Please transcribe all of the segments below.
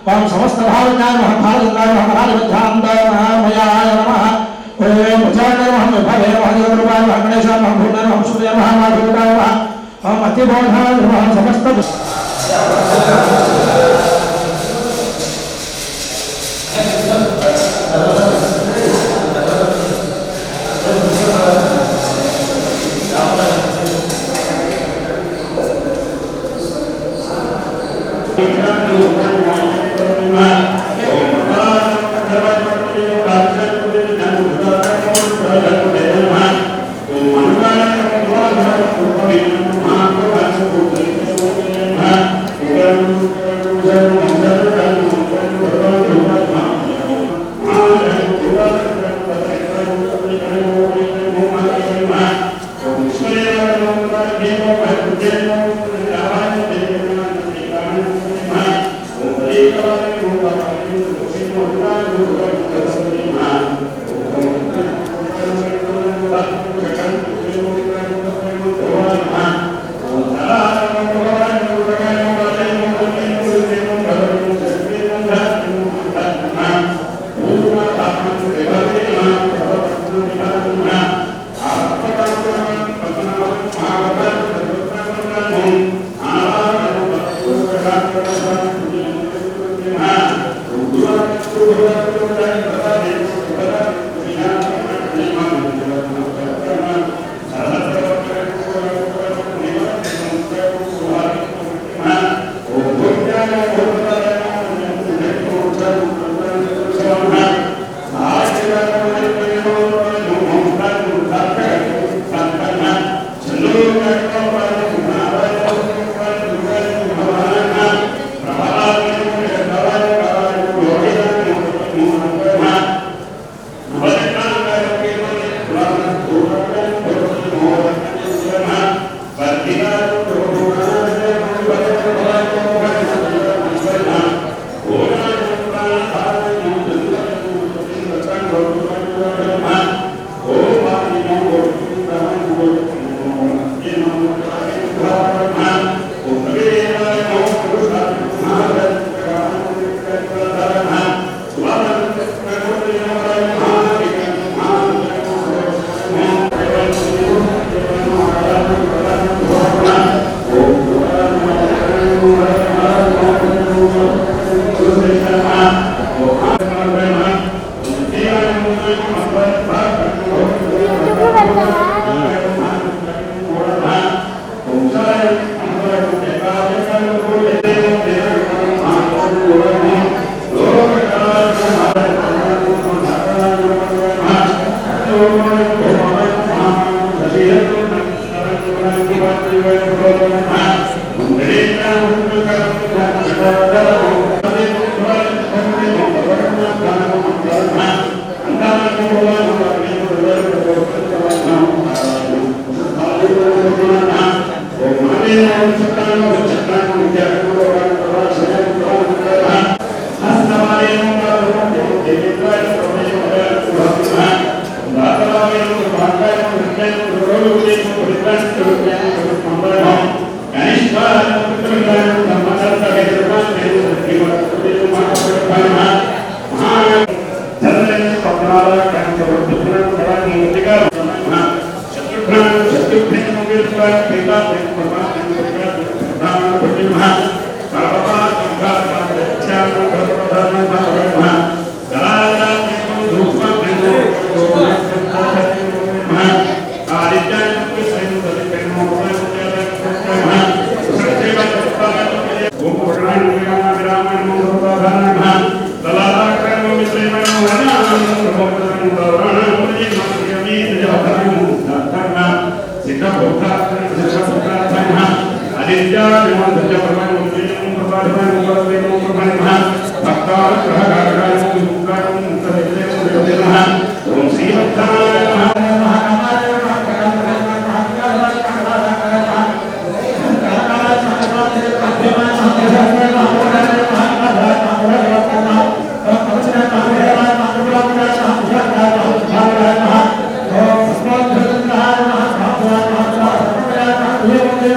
ओम समस्त भावनाय नमः भारताय नमः महाविद्यान्ताय नमः मयाय नमः ओम उज्जाय नमः भवे महादेवाय नमः गणेशाय नमः भूताय नमः सूर्याय नमः महादेवाय नमः ओम अतिबोधाय नमः समस्त Aditya, Gracias.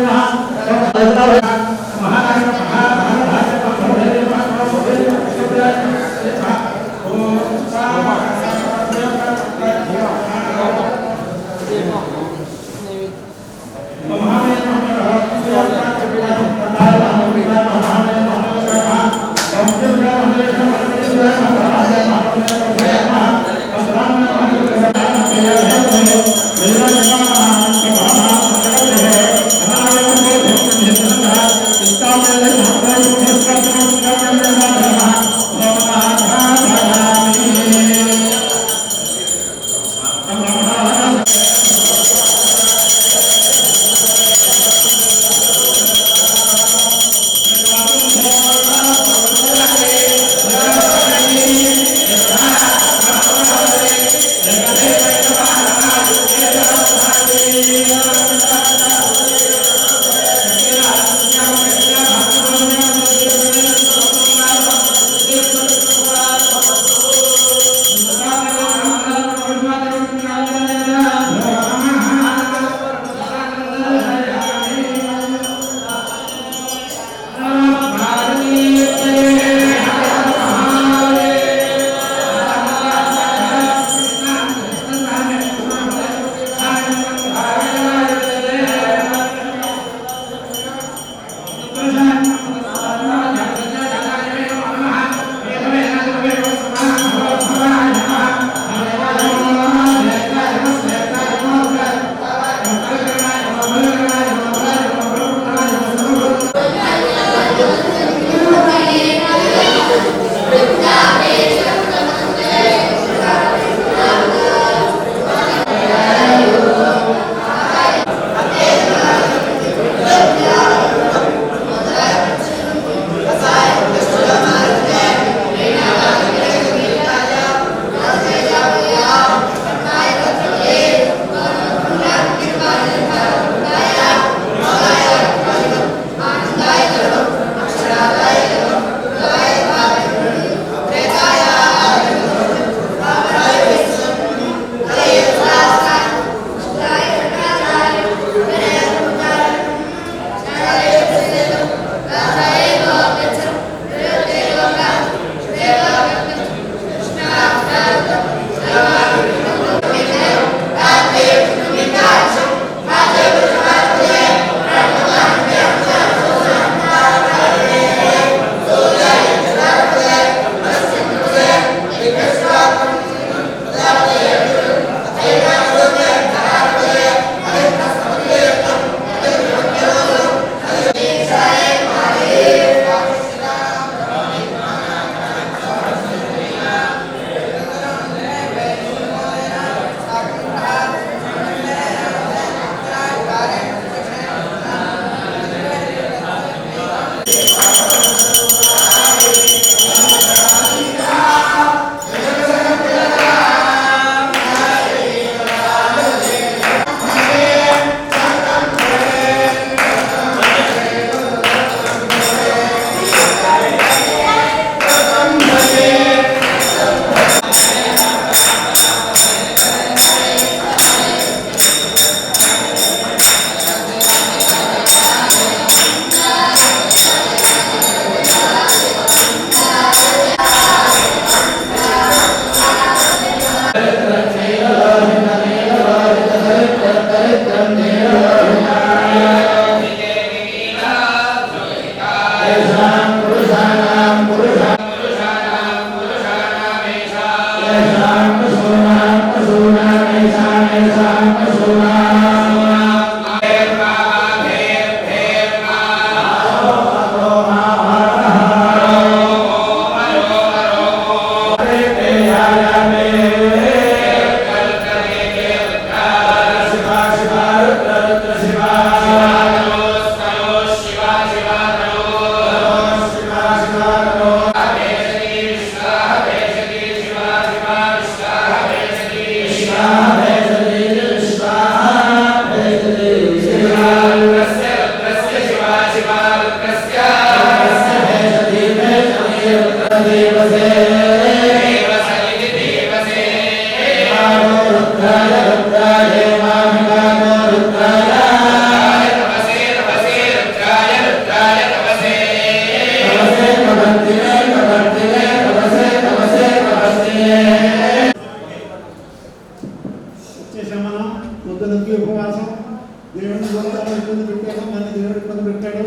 ఉద్దేశం మన దేవుడికి పని పెట్టాడు.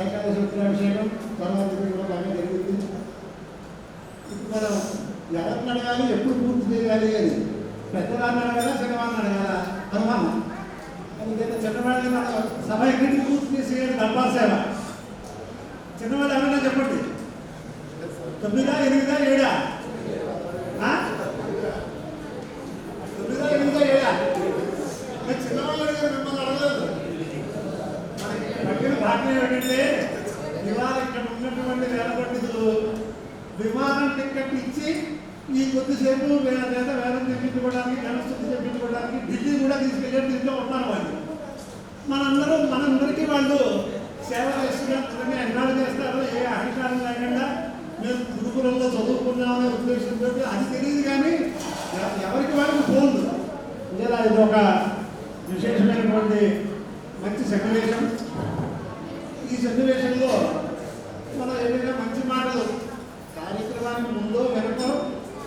ఏకాదశి అభిషేకం తర్వాత కూడా బాగా జరిగింది. ఇప్పుడు మనం ఎవరిని అడగాలి, ఎప్పుడు పూర్తి చేయాలి అని పెద్దవాళ్ళని అడగాలా, చిన్నవాళ్ళని అడగాలా అనుమానం. అందుకైతే చిన్నవాళ్ళని మనం సభ ఎన్నింటికి పూర్తి చేసేయాలి? దర్బార్ సేవ. చిన్నవాళ్ళు ఎవరైనా చెప్పండి, 9, 8, 7? 9, 8, 7? చిన్నవాళ్ళు అడిగారు, మిమ్మల్ని అడగలేదు. మనకి పట్టిన భాగ్యం ఏంటంటే ఇవాళ ఇక్కడ ఉన్నటువంటి వేల పండితులు విమానం టికెట్ ఇచ్చి ఈ కొద్దిసేపు వేల చేత వేలం చెప్పించుకోవడానికి, గణస్థితి చెప్పించుకోవడానికి ఢిల్లీ కూడా తీసుకెళ్ళి దీంట్లో ఉన్నారు వాళ్ళు. మనందరికీ వాళ్ళు సేవ చేస్తున్నట్టుగా ఎన్నాళ్ళు చేస్తారో ఏ అధికారం లేకుండా మేము గురుకులంలో చదువుకున్నామనే ఉద్దేశంతో అది తెలియదు. కానీ ఎవరికి వాళ్ళకి ఫోన్లు ఇలా ఇది ఒక విశేషమైనటువంటి మంచి సన్నివేశం. ఈ సన్నివేశంలో మనం ఏదైనా మంచి మాటలు కార్యక్రమానికి ముందో వెనకో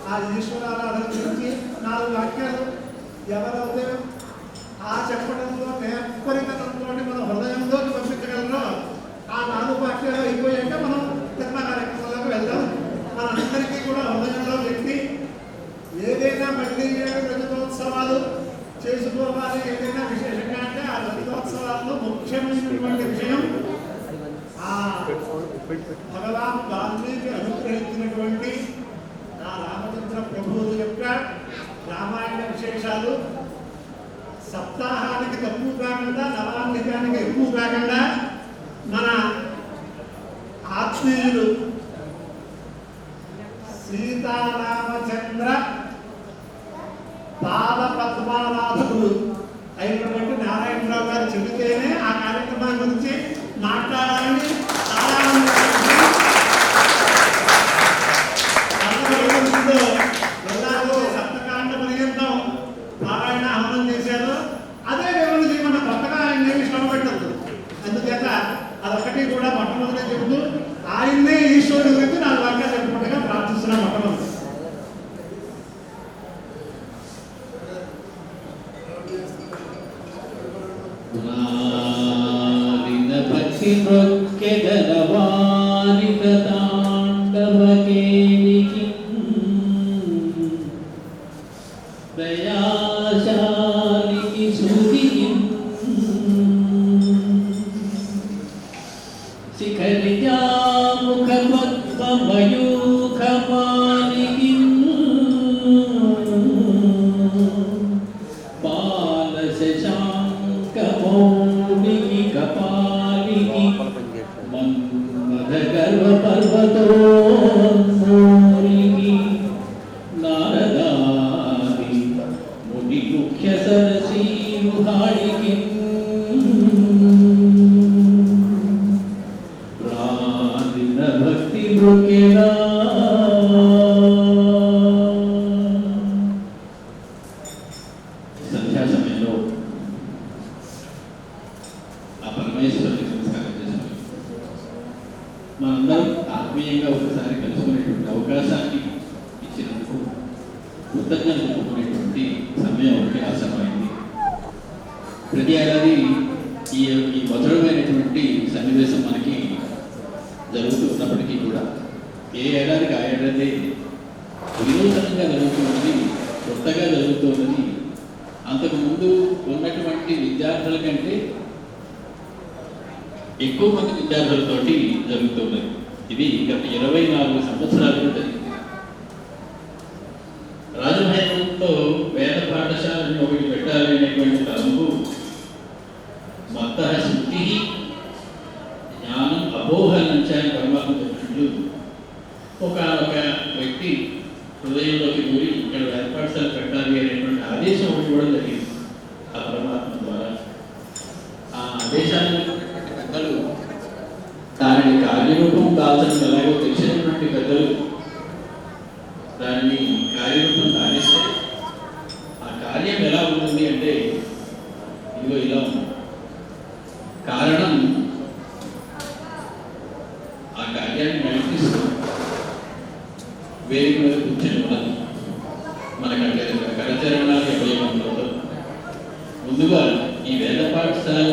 ఆ ఈశ్వరారాధన గురించి 4 వాక్యాలు ఎవరైతే ఆ చెప్పడంలో నేర్పరితనంతో మన హృదయంలోకి పంపించగలరో ఆ 4 వాక్యాలు అయిపోయాక మనం చిన్న కార్యక్రమాలకు వెళ్దాం. మనందరికీ కూడా హృదయంలో వ్యక్తి ఏదైనా మళ్ళీ రజతోత్సవాలు చేసుకోవాలి, ఏదైనా విశేషంగా అంటే ఆ రజతోత్సవాల్లో ముఖ్యమైనటువంటి విషయం ఆ భగవాన్ వాల్మీకి అనుగ్రహించినటువంటి ఆ రామచంద్ర ప్రభువుల యొక్క రామాయణ విశేషాలు సప్తాహానికి తక్కువ కాకుండా, నవాన్నికానికి ఎక్కువ కాకుండా మన ఆత్మీయులు సీతారామచంద్ర పాద పద్మానాథుడు అయినటువంటి నారాయణరావు గారు చెబితేనే ఆ కార్యక్రమం గురించి మాట్లాడాలని ఎలాగో సప్తకాండ పర్యంతం నారాయణ హవనం చేశారు. అదే దేవుని జీవన కొత్తగా ఆయన ఏమి శ్రమ పెట్టద్దు. అందుచేత అదొకటి కూడా మొట్టమొదటి చెబుతూ ఆయన్నే ఈశ్వరుడు గురించి 4 వాక్యాలు చెప్పుకుంటగా ప్రార్థిస్తున్నాం. మొట్టమొదటి భక్తి ప్రొక్కెదలవారిక తాండవకేలికి దయాశాలికి సుఖికి శిఖరిజాముఖ పద్మమయూఖమాలికి బాలశశాంకమౌళికి కపాలికి మన్మథ గర్వ పర్వతోన్మూలికి నారదాది ముని ముఖ్య సరసీరుహాళికి ప్రాణిన భక్తి మృకేనా సంధ్యా సమయంలో ఆ పరమేశ్వరుని నమస్కారం చేశారు. మనందరం ఆత్మీయంగా ఒకసారి కలుసుకునేటువంటి అవకాశాన్ని ఇచ్చినందుకు కృతజ్ఞతలు చెప్పుకునేటువంటి సమయం ఒకటి ఆసన్నమైంది. ప్రతి ఏడాది ఈ మధురమైనటువంటి సన్నివేశం మనకి జరుగుతూ ఉన్నప్పటికీ కూడా ఏ ఏడాదికి ఆ ఏడాది వినూతనంగా జరుగుతున్నది, కొత్తగా జరుగుతున్నది. అంతకుముందు ఉన్నటువంటి విద్యార్థుల కంటే ఎక్కువ మంది విద్యార్థులతోటి జరుగుతున్నది. ఇది గత 24 సంవత్సరాలుగా జరిగింది. రాజమహేంద్రంలో వేద పాఠశాలని ఒకటి పెట్టాలి అనేటువంటి తలంపు మత శుద్ధి జ్ఞానం అపోహలంచాయని పరమాత్మ చెప్పినట్లు ఒక వ్యక్తి హృదయంలోకి దూరి ఇక్కడ వేద పాఠశాల పెట్టాలి అనేటువంటి ఆదేశం ఒకటి కూడా జరిగింది ఆ పరమాత్మ ద్వారా. ఆ ఆదేశాన్ని పెద్దలు దానిని కార్యరూపం దాల్చడం ఎలాగో తెలిసినటువంటి పెద్దలు దానిని కార్యరూపం దానిస్తే ఆ కార్యం ఎలా ఉంటుంది అంటే ఇదిగో ఇలా ఉంది. కారణం ఆ కార్యాన్ని నడిపిస్తూ వేదిక మీద కూర్చొని ఉన్నది మనకు అంటే కరచరణాలు 20 మందితో ముందుగా ఈ వేద పాఠశాల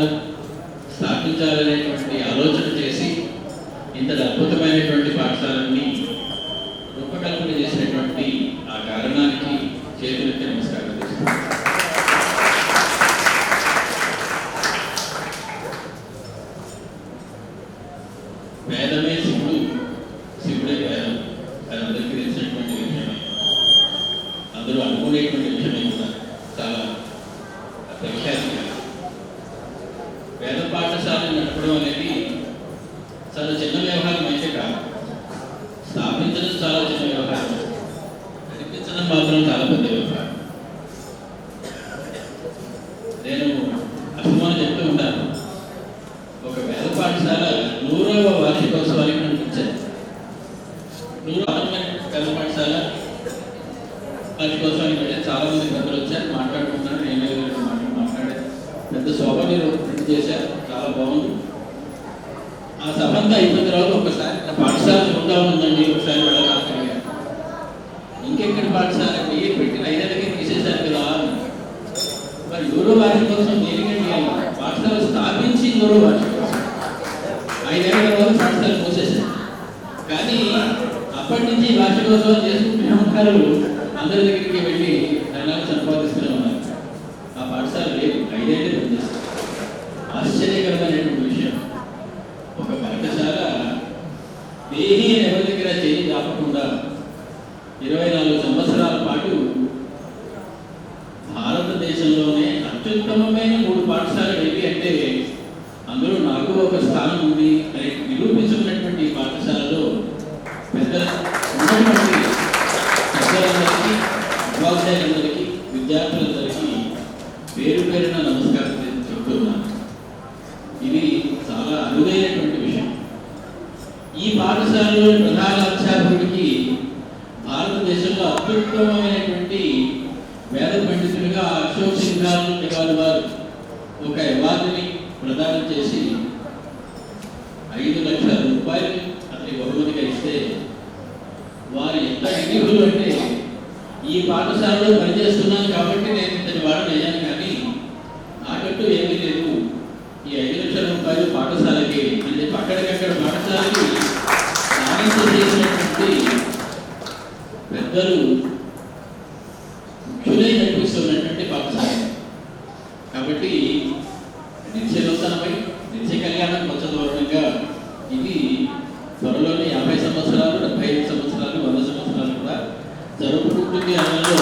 స్థాపించాలనేటువంటి ఆలోచన చేసి ఇంత అద్భుతమైనటువంటి పాఠశాలని రూపకల్పన చేసినటువంటి ఆ కారణానికి చేతులెత్తి నమస్కారం చేస్తున్నాను. వేదమే శివుడు, శివుడే వేదం, అది అందరికీ తెలిసినటువంటి విషయమే, అందరూ అనుకునేటువంటి విషయమే కూడా. చాలా విషయాలు వేద పాఠశాలను నడపడం అనేది చాలా చిన్న వ్యవహారం అయితే కాదు. స్థాపించడం చాలా చిన్న వ్యవహారం, నడిపించడం మాత్రం చాలా పెద్ద వ్యవహారం. నేను అభిమానం చెప్తూ ఉంటాను, ఒక వేద పాఠశాల 100వ వార్షికోత్సవానికి నడిపించాను. 100వ వేద పాఠశాల వార్షికోత్సవానికి వెళ్ళి చాలా మంది పెద్దలు వచ్చారు, మాట్లాడుకుంటున్నారు. నేను మాట్లాడాను, పెద్ద సభని ప్రింట్ చేశారు, చాలా బాగుంది. ఆ సభ అంతా అయిపోయిన తర్వాత ఒకసారి పాఠశాల చూద్దాం ఉందండి, ఒకసారి వెళ్ళాలి. ఇంకెక్కడి పాఠశాల పెట్టిన 5 ఏళ్ళకి తీసేశారు కదా. మరి 100వ వార్షికోత్సవం దేనికండి? పాఠశాల స్థాపించి 100వ వార్షికోత్సవం 5 ఏళ్ళ తర్వాత పాఠశాల మూసేశారు. కానీ అప్పటి నుంచి వార్షికోత్సవం చేసుకుంటూ ఉంటారు, అందరి దగ్గరికి వెళ్ళి ధనాలు సంపాదిస్తూనే ఉన్నారు. ఆ పాఠశాల లేదు, 5 ఏళ్ళు పనిచేస్తారు. ఆశ్చర్యకరమైనటువంటి విషయం, ఒక పాఠశాల దేని ఎవరి దగ్గర చేయి దాపకుండా 24 సంవత్సరాల పాటు భారతదేశంలోనే అత్యుత్తమమైన 3 పాఠశాలలు ఏవి అంటే అందులో నాకు ఒక స్థానం ఉంది అని నిరూపించుకున్నటువంటి పాఠశాలలో ఉన్నటువంటి పెద్దలందరికీ, ఉపాధ్యాయులందరికీ, విద్యార్థులందరికీ పేరు పేరున నమస్కారం చెప్తున్నాను. ఇది చాలా అరుదైనటువంటి విషయం. ఈ పాఠశాలలో ప్రధాన అధ్యాపకుడికి భారతదేశంలో అత్యుత్తమమైనటువంటి వేద పండితులుగా అశోక్ సింఘాల్ వారు ఒక అవార్డుని ప్రదానం చేసి 5 లక్షల రూపాయలు అతని బహుమతిగా ఇస్తే, వారు ఎంత వినిహులు అంటే, ఈ పాఠశాలలో పనిచేస్తున్నాను కాబట్టి నేను ఇంతటి వాడని అయ్యాను, కానీ నాకంటూ ఏమీ లేదు, ఈ 5 లక్షల రూపాయలు పాఠశాలకి అంటే అక్కడికక్కడ పాఠశాలకి నాణ్యత చేసినటువంటి పెద్దలు ముఖ్యులై నడిపిస్తున్నటువంటి పాఠశాల. కాబట్టి నిత్య నూతనమై, నిత్య కళ్యాణం కొత్త ధోరణంగా ఇది త్వరలోనే 50 సంవత్సరాలు, 75 సంవత్సరాలు, 100 సంవత్సరాలు కూడా జరుపుకుంటుంది అనడంలో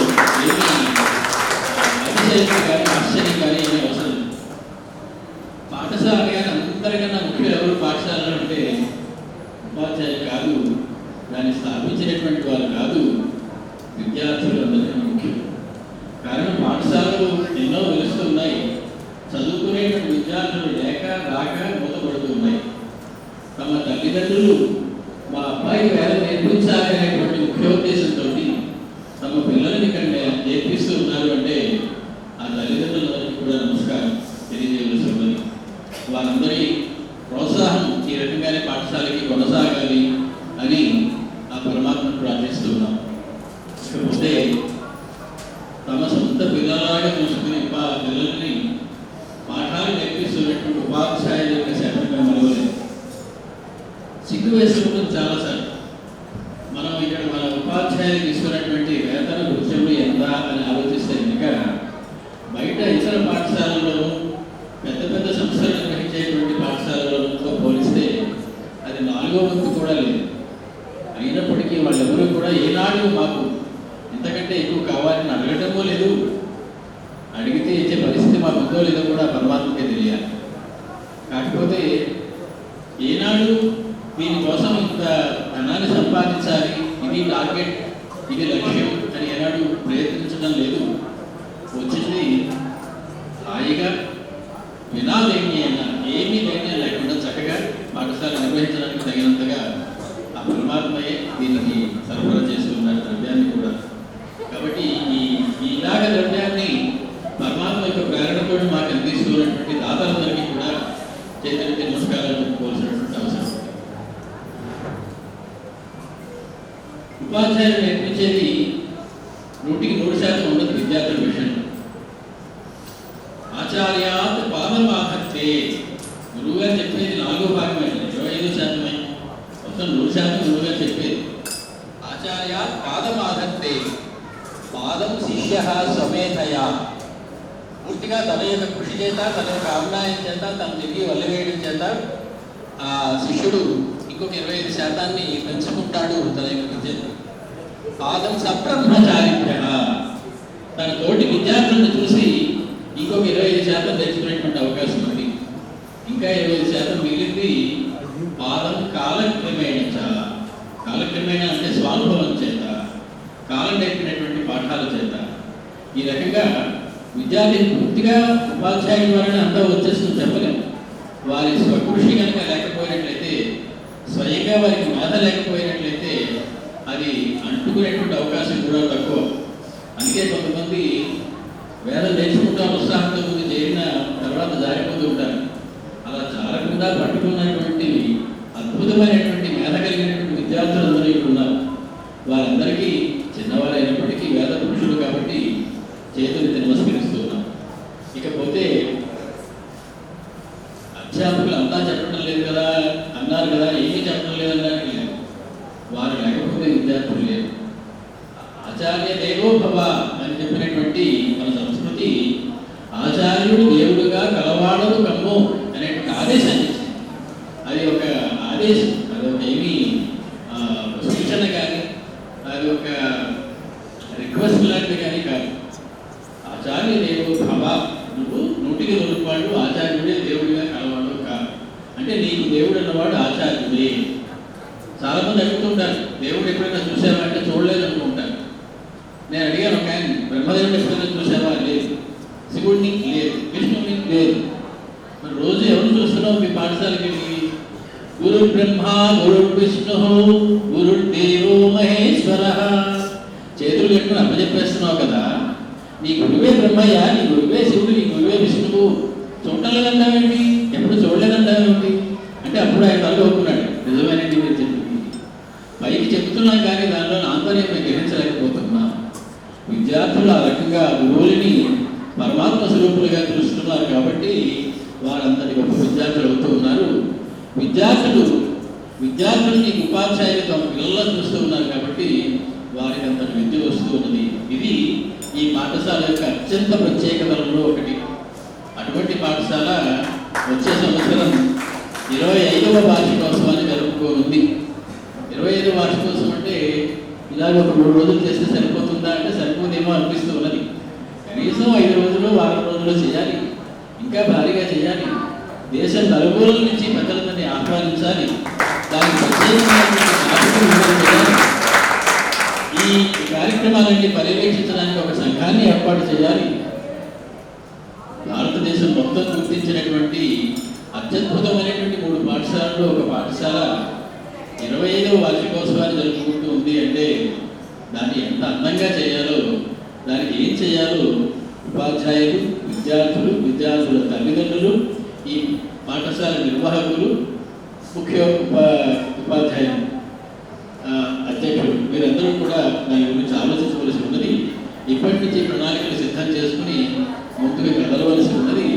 ఏమీ అతిశయం కానీ ఆశ్చర్యం కానీ ఏమీ అవసరం లేదు. పాఠశాల కానీ అందరికన్నా ముఖ్యం ఎవరు పాఠశాలలో అంటే ఉపాధ్యాయులు కాదు, దాన్ని స్థాపించినటువంటి వారు కాదు, విద్యార్థులు అందరికన్నా ముఖ్యం. కారణం పాఠశాలలు ఎన్నో వెలుస్తూ ఉన్నాయి, చదువుకునేటువంటి విద్యార్థులు లేక రాక మూతపడుతూ ఉన్నాయి. తమ తల్లిదండ్రులు మా అబ్బాయికి వేద నేర్పించాలి అనేటువంటి ముఖ్యోద్దేశంతో తమ పిల్లల్ని ఇక్కడ నేర్పిస్తూ ఉన్నారు అంటే ఆ తల్లిదండ్రులందరికీ కూడా నమస్కారం తెలియజేయవలసి ఉన్నది. వారందరి ప్రోత్సాహం ఈ రకంగానే పాఠశాలకి కొనసాగాలి అని ఆ పరమాత్మను ప్రార్థిస్తూ ఉన్నాం. ఇకపోతే తమ సొంత పిల్లలాగా చూసుకుని పిల్లల్ని పాఠాలు నేర్పిస్తున్నటువంటి ఉపాధ్యాయుల యొక్క శాతంగా మరవలేదు. సిగ్గు వేసుకుంటుంది చాలాసార్లు. మనం ఇక్కడ మన ఉపాధ్యాయులకు ఇస్తున్నటువంటి వేతన వృత్తులు ఎంత అని ఆలోచిస్తే కనుక బయట ఇతర పాఠశాలల్లోనూ పెద్ద పెద్ద సంస్థలు నిర్వహించేటువంటి పాఠశాలలతో పోలిస్తే అది 4వ వంతు కూడా లేదు. అయినప్పటికీ వాళ్ళెవరూ కూడా ఏనాడు మాకు ఇంతకంటే ఎక్కువ కావాలని అడగటమో లేదు, అడిగితే ఇచ్చే పరిస్థితి మాకు ఉందో లేదో కూడా పరమాత్మకే తెలియాలి. కాకపోతే ఏనాడు దీనికోసం ఇంత ధనాన్ని సంపాదించాలి, ఇది టార్గెట్, ఇది లక్ష్యం అని ఏనాడు ప్రయత్నించడం లేదు. వచ్చింది హాయిగా వినాలేమి అయినా ఏమీ లేని లేకుండా చక్కగా పాఠశాల నిర్వహించడానికి తగినంతగా ఆ పరమాత్మయే దీనికి సరఫరా చేస్తున్నారు ద్రవ్యాన్ని కూడా. కాబట్టి ఇలాగ ద్రవ్యాన్ని పరమాత్మ యొక్క ప్రేరణతో మాకు అందిస్తున్నటువంటి దాతలందరికీ కూడా చేతులకి నమస్కారాలు చెప్పుకోవాల్సినటువంటి అవసరం. ఉపాధ్యాయులు నేర్పించేది 100% ఉండదు విద్యార్థుల విషయంలో. ఆచార్యాత్ పాదమాహత్తే, గురువు గారు చెప్పేది 4వ భాగమే, 25% మొత్తం 100% గురువు గారు చెప్పేది. ఆచార్య పాదమాధత్తే పాదం శిష్య సమేతయ. పూర్తిగా తన యొక్క కృషి చేత, తన యొక్క అభినయం చేత, తన తిరిగి వల్లవేయడం చేత ఆ శిష్యుడు ఇంకొక 25% పెంచుకుంటాడు తన యొక్క విద్యను. పాదం సబ్రహ్మచారిభ్య, తన తోటి విద్యార్థులను చూసి ఇంకొక 25% తెచ్చుకునేటువంటి అవకాశం ఉంది. ఇంకా 25% మిగిలింది పాదం కాలక్రమేణ. కాలక్రమేణ అంటే స్వానుభవం చేత, కాలం నేర్పినటువంటి పాఠాల చేత. ఈ రకంగా విద్యార్థి పూర్తిగా ఉపాధ్యాయుల ద్వారా అంతా వచ్చేస్తుంది చెప్పలేము. వారి స్వకృషి కనుక లేకపోయినట్లయితే, స్వయంగా వారికి బాధ లేకపోయినట్లయితే అది అంటుకునేటువంటి అవకాశం కూడా తక్కువ. అందుకే కొంతమంది వేదం నేర్చుకుంటా ఉత్సాహంతో ముందు చేరిన తర్వాత జారిపోతూ ఉంటారు. అలా జారకుండా పట్టుకున్నటువంటి అద్భుతమైనటువంటి మేధ కలిగినటువంటి విద్యార్థులందరూ ఇక్కడ ఉన్నారు. వారందరికీ చిన్నవారైనప్పటికీ వేద పురుషులు కాబట్టి చేతులు నమస్కరిస్తూ ఉన్నాం. ఇకపోతే అధ్యాపకులు అంతా చెప్పడం లేదు కదా అన్నారు కదా, ఏమీ చెప్పడం లేదనడానికి లేదు. వారు లేకపోతే విద్యార్థులు లేరు. ఆచార్య దేవో భవ అని చెప్పినటువంటి మన సంస్కృతి ఆచార్యుడు దేవుడుగా కలవాడదు కమ్ము అనేటువంటి ఆదేశాన్ని ఇచ్చింది. అది ఒక ఆదేశం, అది ఒక ఏమీ సూచన కానీ, అది ఒక రిక్వెస్ట్ లాంటిది కానీ కాదు. ఆచార్య దేవో భవ, నువ్వు 100% ఆచార్యుడే దేవుడిగా కలవాడు కాదు. అంటే నీకు దేవుడు అన్నవాడు ఆచార్యుడే. చాలా మంది అడుగుతుంటారు, దేవుడు ఎప్పుడైనా చూసావా అంటే చూడలేదు అనుకుంటారు. నేను అడిగాను ఒక ఆయన, బ్రహ్మదేవుడు ఎప్పుడైనా చూసావా? లేదు. శివుడిని? లేదు. విష్ణువుని? లేదు. మరి రోజు ఎవరు చూస్తున్నావు మీ పాఠశాలకి? గురు బ్రహ్మ గురు విష్ణు గురుదేవో మహేశ్వర. చేతులు కట్టుకుని అప్పచెప్పేస్తున్నావు కదా. నీ గురువే బ్రహ్మయ్య, నీ గురువే శివుడు, నీ గురువే విష్ణువు. చూడటం లేదంటావేంటి? ఎప్పుడు చూడలేదంటావేంటి అంటే అప్పుడు ఆయన తలగొక్కున్నాడు. నిజమేనండి మీరు చెప్పింది. పైకి చెప్తున్నాం కానీ దానిలో ఆంతర్యం మేము గ్రహించలేకపోతున్నాం. విద్యార్థులు ఆ రకంగా గురువులని పరమాత్మ స్వరూపులుగా చూస్తున్నారు కాబట్టి వారంతటి గొప్ప విద్యార్థులు అవుతూ ఉన్నారు. విద్యార్థులు నీకు ఉపాధ్యాయులు తమ పిల్లల్లో చూస్తూ ఉన్నారు కాబట్టి వారికి అంతటి విద్య వస్తూ ఉన్నది. ఇది ఈ పాఠశాల యొక్క అత్యంత ప్రత్యేకతలలో ఒకటి. అటువంటి పాఠశాల వచ్చే సంవత్సరం 25వ వార్షికోత్సవాన్ని జరుపుకోనుంది. 25వ వార్షికోత్సవం అంటే ఇలాగ ఒక 3 రోజులు చేస్తే సరిపోతుందా అంటే సరిపోదేమో అనిపిస్తూ ఉన్నది. కనీసం 5 రోజులు, వారం రోజులు చేయాలి, ఇంకా భారీగా చేయాలి. దేశం నలుమూలల నుంచి పెద్దలందరినీ ఆహ్వానించాలి. దానికి ప్రత్యేకమైనటువంటి ఈ కార్యక్రమాలన్నీ పర్యవేక్షించడానికి ఒక సంఘాన్ని ఏర్పాటు చేయాలి. భారతదేశం మొత్తం గుర్తించినటువంటి అత్యద్భుతమైనటువంటి 3 పాఠశాలల్లో ఒక పాఠశాల 25వ వార్షికోత్సవాన్ని జరుపుకుంటూ ఉంది అంటే దాన్ని ఎంత అందంగా చేయాలో, దానికి ఏం చేయాలో ఉపాధ్యాయులు, విద్యార్థుల తల్లిదండ్రులు, ఈ పాఠశాల నిర్వాహకులు, ముఖ్య ఉపాధ్యాయులు, అధ్యక్షులు వీరందరూ కూడా దాని గురించి ఆలోచించవలసి ఉన్నది. ఇప్పటి నుంచి ప్రణాళికలు సిద్ధం చేసుకుని ముందుకు కదలవలసి ఉన్నది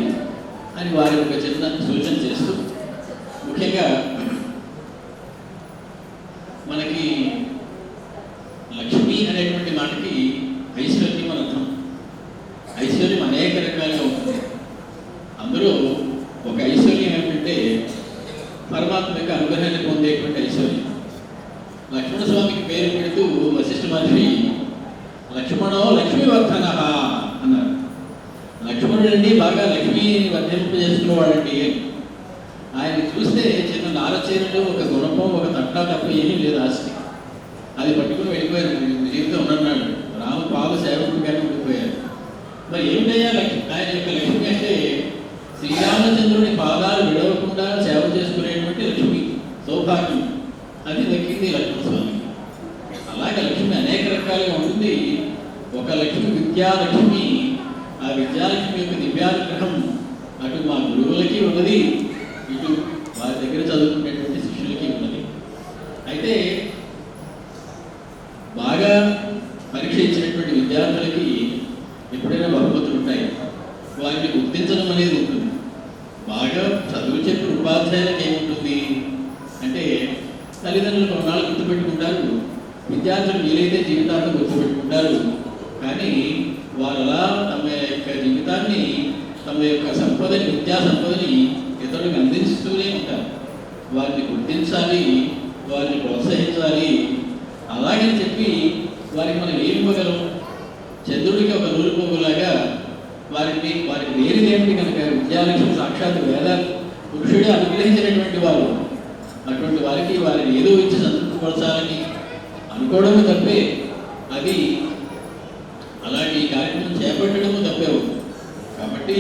అని వారి ఒక చిన్న సూచన చేస్తూ, ముఖ్యంగా మనకి లక్ష్మి అనేటువంటి మాటకి ఐశ్వర్యం అని అర్థం. ఐశ్వర్యం అనేక రకాలుగా ఉంటుంది. అందులో ఒక ఐశ్వర్యం ఏమిటంటే పరమాత్మ యొక్క అనుగ్రహాన్ని పొందేటువంటి ఐశ్వర్యం. లక్ష్మణ స్వామికి పేరు పెడుతూ వశిష్ఠ మహర్షి లక్ష్మణో లక్ష్మీవర్ధన అన్నారు. లక్ష్మణుడండి బాగా లక్ష్మిని వర్ధింపజేసుకునేవాడండి. ఆయన చూస్తే చిన్న నారచీరలు, ఒక గుణపం, ఒక తట్టా తప్ప ఏమీ లేదు ఆస్తి. అది పట్టుకుని వెళ్ళిపోయారు. జీవితం ఉన్నాడు. రామ పాద సేవకుడిగానే ఉండిపోయారు. మరి ఏమిటయ్యా ఆయన యొక్క లక్ష్మి అంటే శ్రీరామచంద్రుని పాదాలు విడవకుండా సేవ చేసుకునేటువంటి లక్ష్మి, సౌభాగ్యం. అది దక్కింది లక్ష్మణ స్వామి. అలాగే లక్ష్మి అనేక రకాలుగా ఉంటుంది. ఒక లక్ష్మి విద్యాలక్ష్మి. ఆ విద్యాలక్ష్మి యొక్క దివ్యానుగ్రహం అటు మా గురువులకి ఉన్నది, ఇటు వారి దగ్గర చదువుకునేటువంటి శిష్యులకి ఉన్నది. అయితే బాగా పరీక్ష ఇచ్చినటువంటి విద్యార్థులకి ఎప్పుడైనా బహుమతులు ఉంటాయి. వారిని గుర్తించడం అనేది ఉంటుంది. బాగా చదువు చెప్పి ఉపాధ్యాయులకు ఏముంటుంది అంటే తల్లిదండ్రులు కొన్నాళ్ళు గుర్తుపెట్టుకుంటారు, విద్యార్థులు వీలైతే జీవితాన్ని గుర్తుపెట్టుకుంటారు. కానీ వారు అలా తమ యొక్క జీవితాన్ని, తమ యొక్క సంపదని, విద్యా సంపదని ఇతరులకు అందిస్తూనే ఉంటారు. వారిని గుర్తించాలి, వారిని ప్రోత్సహించాలి. అలాగని చెప్పి వారికి మనం ఏమి ఇవ్వగలం? చంద్రుడికి ఒక నూలుపోగులాగా వారికి వేరేదేమిటి కనుక విద్యాలక్ష్మి సాక్షాత్ వేద పురుషుడే అనుగ్రహించినటువంటి వారు. అటువంటి వారికి వారిని ఏదో ఇచ్చి సంతృప్తిపరచాలని అనుకోవడము తప్పే. అది అలాంటి కార్యక్రమం చేపట్టడము తప్పేవు. కాబట్టి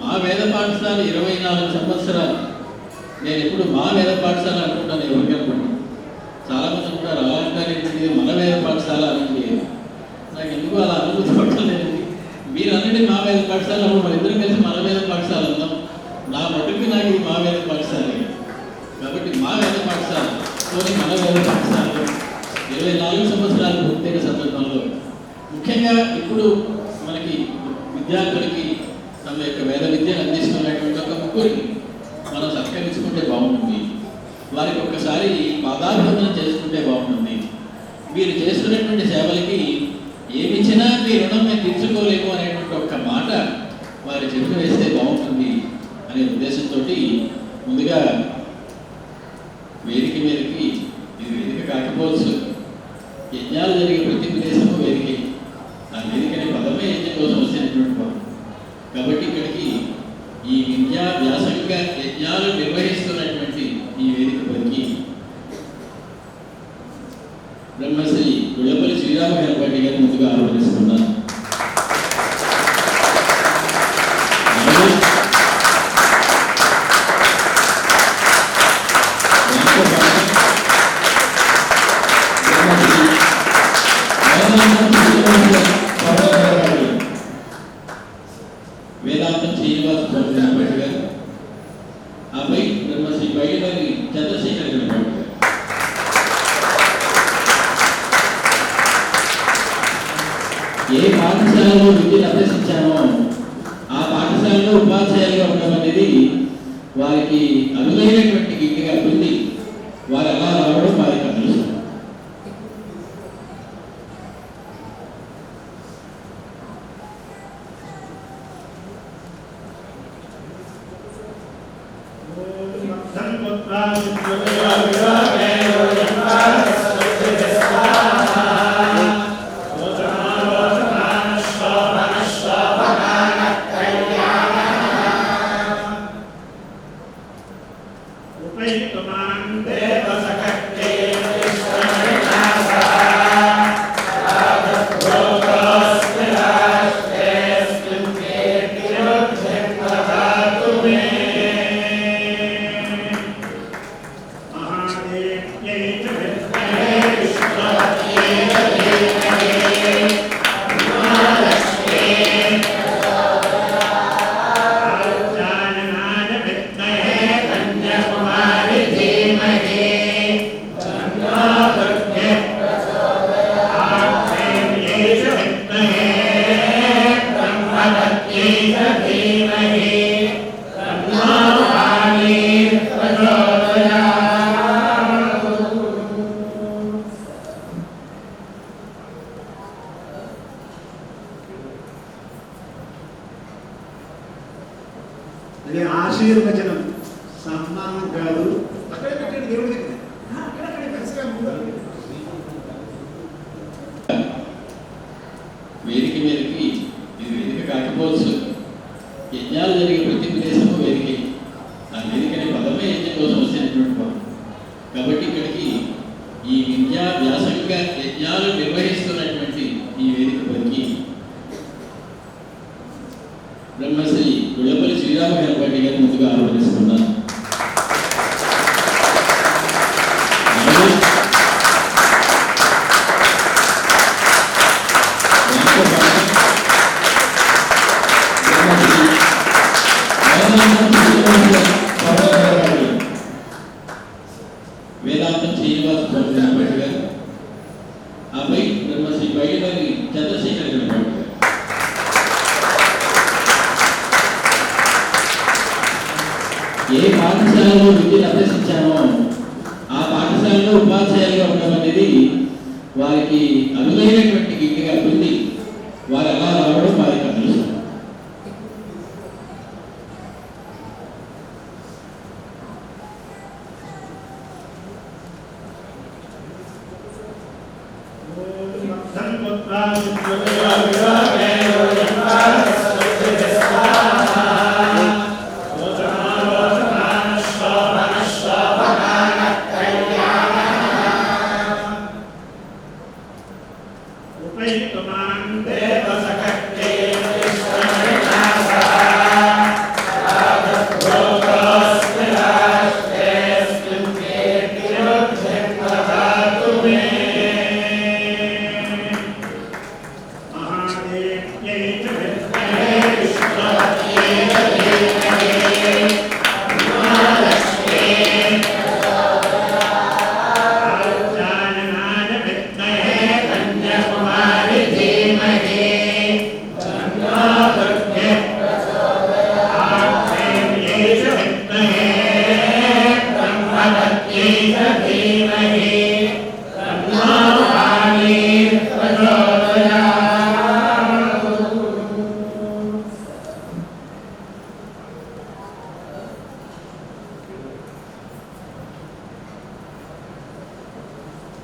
మా వేద పాఠశాల 24 సంవత్సరాలు, నేను ఎప్పుడు మా వేద పాఠశాల అనుకుంటాను. ఎవరికి అనుకుంటాను, చాలామంది అనుకుంటారు అలా అంటారు, మన వేద పాఠశాల అని. నాకు ఎందుకు అలా అనుభూతి పట్టలేదు. మీరు అన్నది మా వేద పాఠశాల, మన ఇద్దరం కలిసి మన వేద పాఠశాల అన్నాం. నా మటుకు నాకు ఇది మా వేద పాఠశాల. కాబట్టి మా వేద పాఠశాల మన వేద పాఠశాల 24 సంవత్సరాలు పూర్తయిన సందర్భంలో ముఖ్యంగా ఇప్పుడు మనకి విద్యార్థులకి తమ యొక్క వేద విద్యను అందిస్తున్నటువంటి ఒక ముగ్గురికి మనం సత్కరించుకుంటే బాగుంటుంది. వారికి ఒక్కసారి పాదాభివందనం చేసుకుంటే బాగుంటుంది. మీరు చేస్తున్నటువంటి సేవలకి ఏమిచ్చినా మీ రుణం మేము తీర్చుకోలేము అనేటువంటి ఒక్క మాట వారి చెప్పి వేస్తే బాగుంటుంది అనే ఉద్దేశంతో ముందుగా వేదిక మీదకి, ఇది వేదిక కాకపోవచ్చు, యజ్ఞాలు జరిగే ప్రతి ప్రదేశము వేదిక. ఆ వేదిక అనే పదమే యజ్ఞం కోసం వచ్చినటువంటి పదం. కాబట్టి ఇక్కడికి ఈ విద్యా వ్యాసంగా యజ్ఞాలు నిర్వహిస్తున్నటువంటి ఈ వేదిక పైకి బ్రహ్మశ్రీ గుళ్ళపల్లి శ్రీరామ గణపతి గారిని ముందుగా ఆహ్వానిస్తున్నాను. వేదాంతం శ్రీనివాస గణపతి గారు, ఆపై బ్రహ్మశ్రీ బయలుదేరి చంద్రశేఖర్ గణపతి గారు. ఏ పాఠశాలలో విద్యను అభ్యసించామో ఆ పాఠశాలలో ఉపాధ్యాయులుగా ఉండడం అనేది వారికి అనువైనటువంటి గిట్టిగా ఉంది. వారు అలా రావడం వారికి అదృష్టం. అదే ఆశీర్వచనం, సన్మానం కాదు. అక్కడే పెట్టండి దేవుడి దగ్గర, అక్కడక్కడ కలిసిగా ముందు వేదిక మీదకి, ఇది వేదిక కాకపోవచ్చు, యజ్ఞాలు జరిగే ప్రతి ప్రదేశము వేదిక. ఆ వేదిక అనే పదమే యజ్ఞం కోసం వచ్చినటువంటి పదం. కాబట్టి ఇక్కడికి ఈ విద్యా వ్యాసంగా యజ్ఞాలు నిర్వహిస్తున్నటువంటి ఈ వేదిక పైకి బ్రహ్మశ్రీ గుళ్ళపల్లి శ్రీరామ గణపతి గారిని ముందుగా ఆహ్వానిస్తున్నాను. వేదాంతం శ్రీనివాస గణపతి గారు, ఆపై బ్రహ్మశ్రీ బయలుదేరి చంద్రశేఖర్ గణపతి గారు. ఏ పాఠశాలలో విద్యను అభ్యసించానో ఆ పాఠశాలలో ఉపాధ్యాయులుగా ఉండడం అనేది వారికి అనువైనటువంటి గిట్టిగా ఉంది. వారు ఎలా రావడం వారికి అదృష్టం.